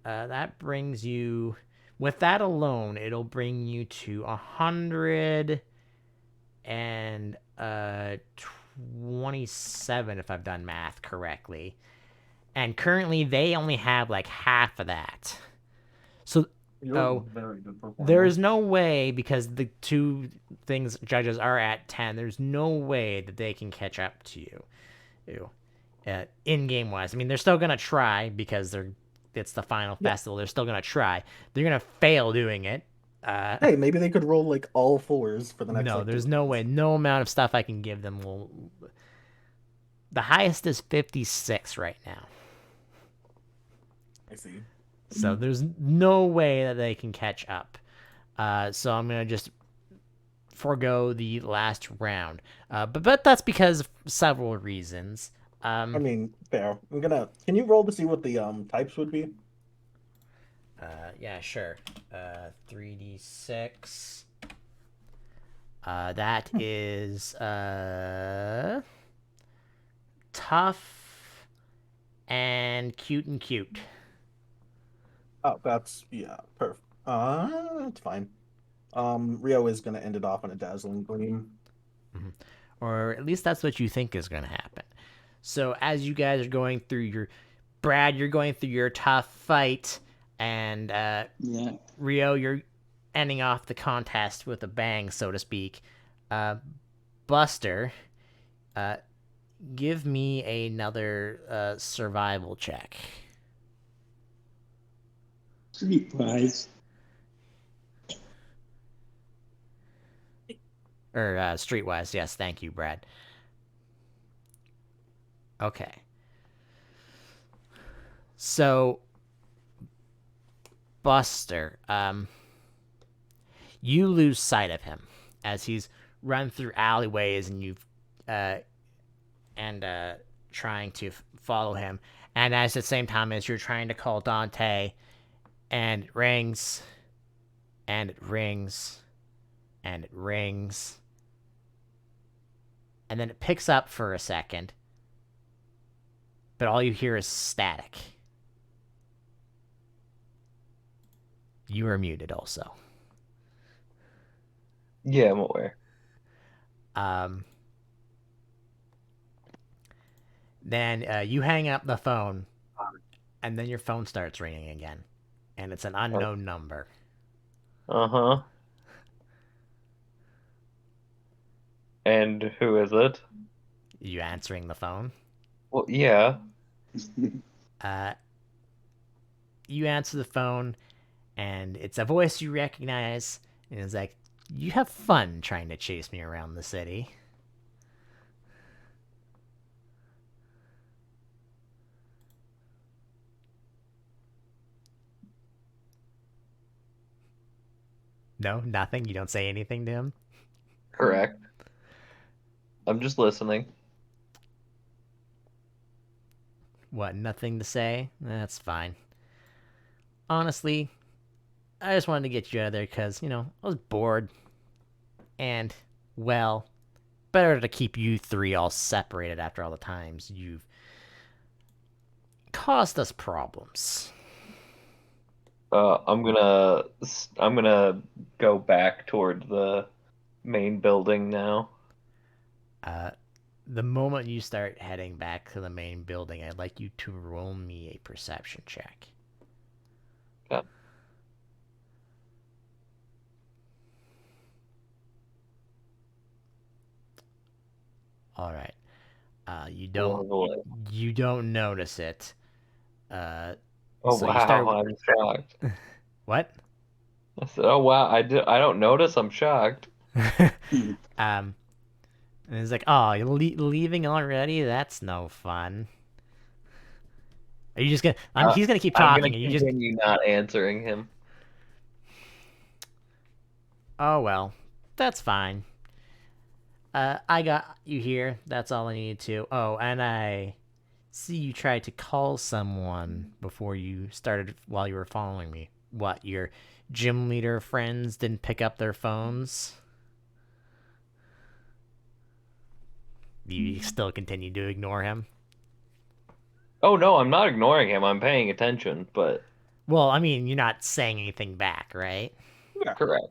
that brings you. With that alone, it'll bring you to 127 if I've done math correctly. And currently, they only have like half of that. So, very good performer. there is no way, because the two things judges are at 10, there's no way that they can catch up to you. In-game wise. I mean, they're still going to try because it's the final festival. They're still going to try. They're going to fail doing it. Hey, maybe they could roll like all 4s for the next. No, there's no way. No amount of stuff I can give them will. The highest is 56 right now. I see. So there's no way that they can catch up. So I'm going to just forego the last round. But that's because of several reasons. I mean, fair. Can you roll to see what the types would be? Yeah, sure. 3d6. That is tough and cute. Oh, that's perfect. That's fine. Rio is gonna end it off on a dazzling gleam. Or at least that's what you think is going to happen. So as you guys are going through you're going through your tough fight, and Rio, you're ending off the contest with a bang, so to speak. Buster, give me another survival check. Streetwise. Or Streetwise, yes, thank you, Brad. Okay. So, Buster, you lose sight of him as he's run through alleyways and you've and trying to follow him. And at the same time as you're trying to call Dante, and it rings, and it rings, and it rings, and then it picks up for a second, but all you hear is static. You are muted also. Yeah, I'm aware. Then you hang up the phone, and then your phone starts ringing again, and it's an unknown number. Uh-huh. And who is it? You answering the phone? Well, yeah. You answer the phone, and it's a voice you recognize, and it's like, "You have fun trying to chase me around the city." No, nothing. You don't say anything to him. Correct. I'm just listening. What? Nothing to say? That's fine. Honestly, I just wanted to get you out of there because I was bored, and well, better to keep you three all separated after all the times you've caused us problems. I'm gonna go back toward the main building now. The moment you start heading back to the main building, I'd like you to roll me a perception check. Yeah. All right. You Oh, don't notice it. oh So you start. wow, I'm shocked. What? I said, oh wow, I don't notice. I'm shocked. And it's like, oh, you're leaving already? That's no fun. Are you just gonna? He's gonna keep I'm talking. gonna And you just. continue not answering him. Oh well, that's fine. I got you here. That's all I needed to. Oh, and I see you tried to call someone before you started while you were following me. What, your gym leader friends didn't pick up their phones? You still continue to ignore him? Oh no, I'm not ignoring him. I'm paying attention, but Well, I mean, you're not saying anything back, right? correct.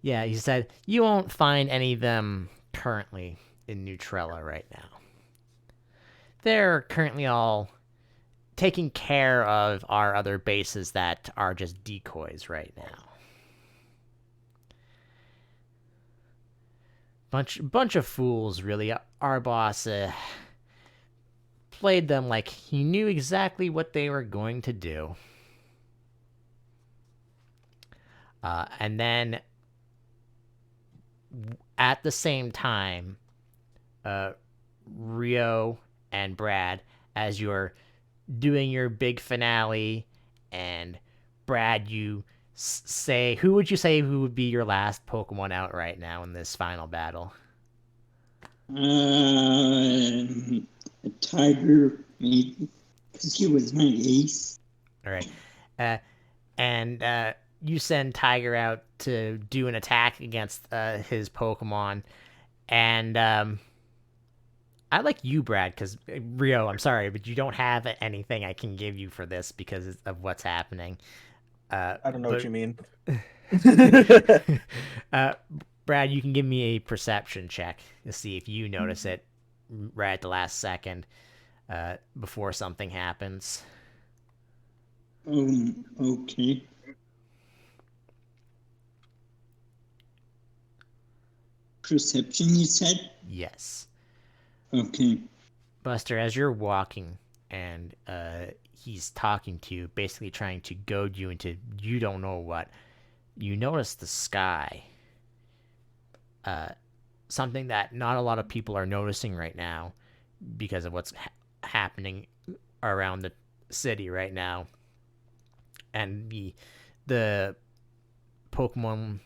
Yeah, he said, you won't find any of them currently in Neutrella right now. They're currently all taking care of our other bases that are just decoys right now. Bunch of fools, really. Our boss played them like he knew exactly what they were going to do. And then at the same time, Rio and Brad, as you're doing your big finale, and Brad, you say, who would you say who would be your last Pokemon out right now in this final battle? A tiger, maybe, because he was my ace. All right. And you send Tiger out to do an attack against his Pokemon. And I like you, Brad, because Rio, I'm sorry, but you don't have anything I can give you for this because of what's happening. I don't know what you mean. Brad, you can give me a perception check to see if you notice it right at the last second before something happens. Okay. Perception, you said? Yes. Okay. Buster, as you're walking and he's talking to you, basically trying to goad you into you don't know what, you notice the sky. Something that not a lot of people are noticing right now because of what's happening around city right now, and the Pokemon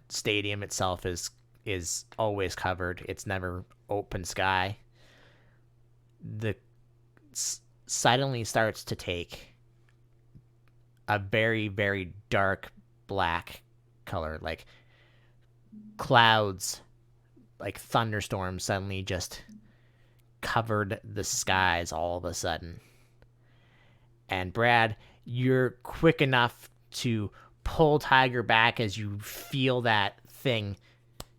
stadium itself is always covered. It's never open sky. The suddenly starts to take a very, very dark black color, like clouds, like thunderstorms suddenly just covered the skies all of a sudden. And Brad, you're quick enough to pull Tiger back as you feel that thing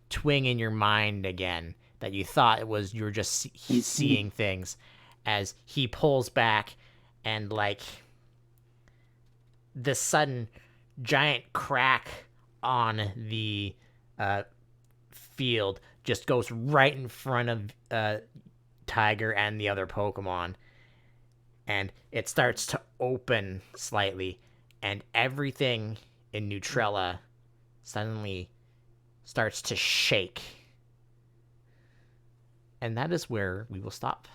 twing in your mind again that you thought it was you were just seeing things as he pulls back, and like this sudden giant crack on the field just goes right in front of Tiger and the other Pokemon, and it starts to open slightly, and everything in Neutrella suddenly starts to shake. And that is where we will stop.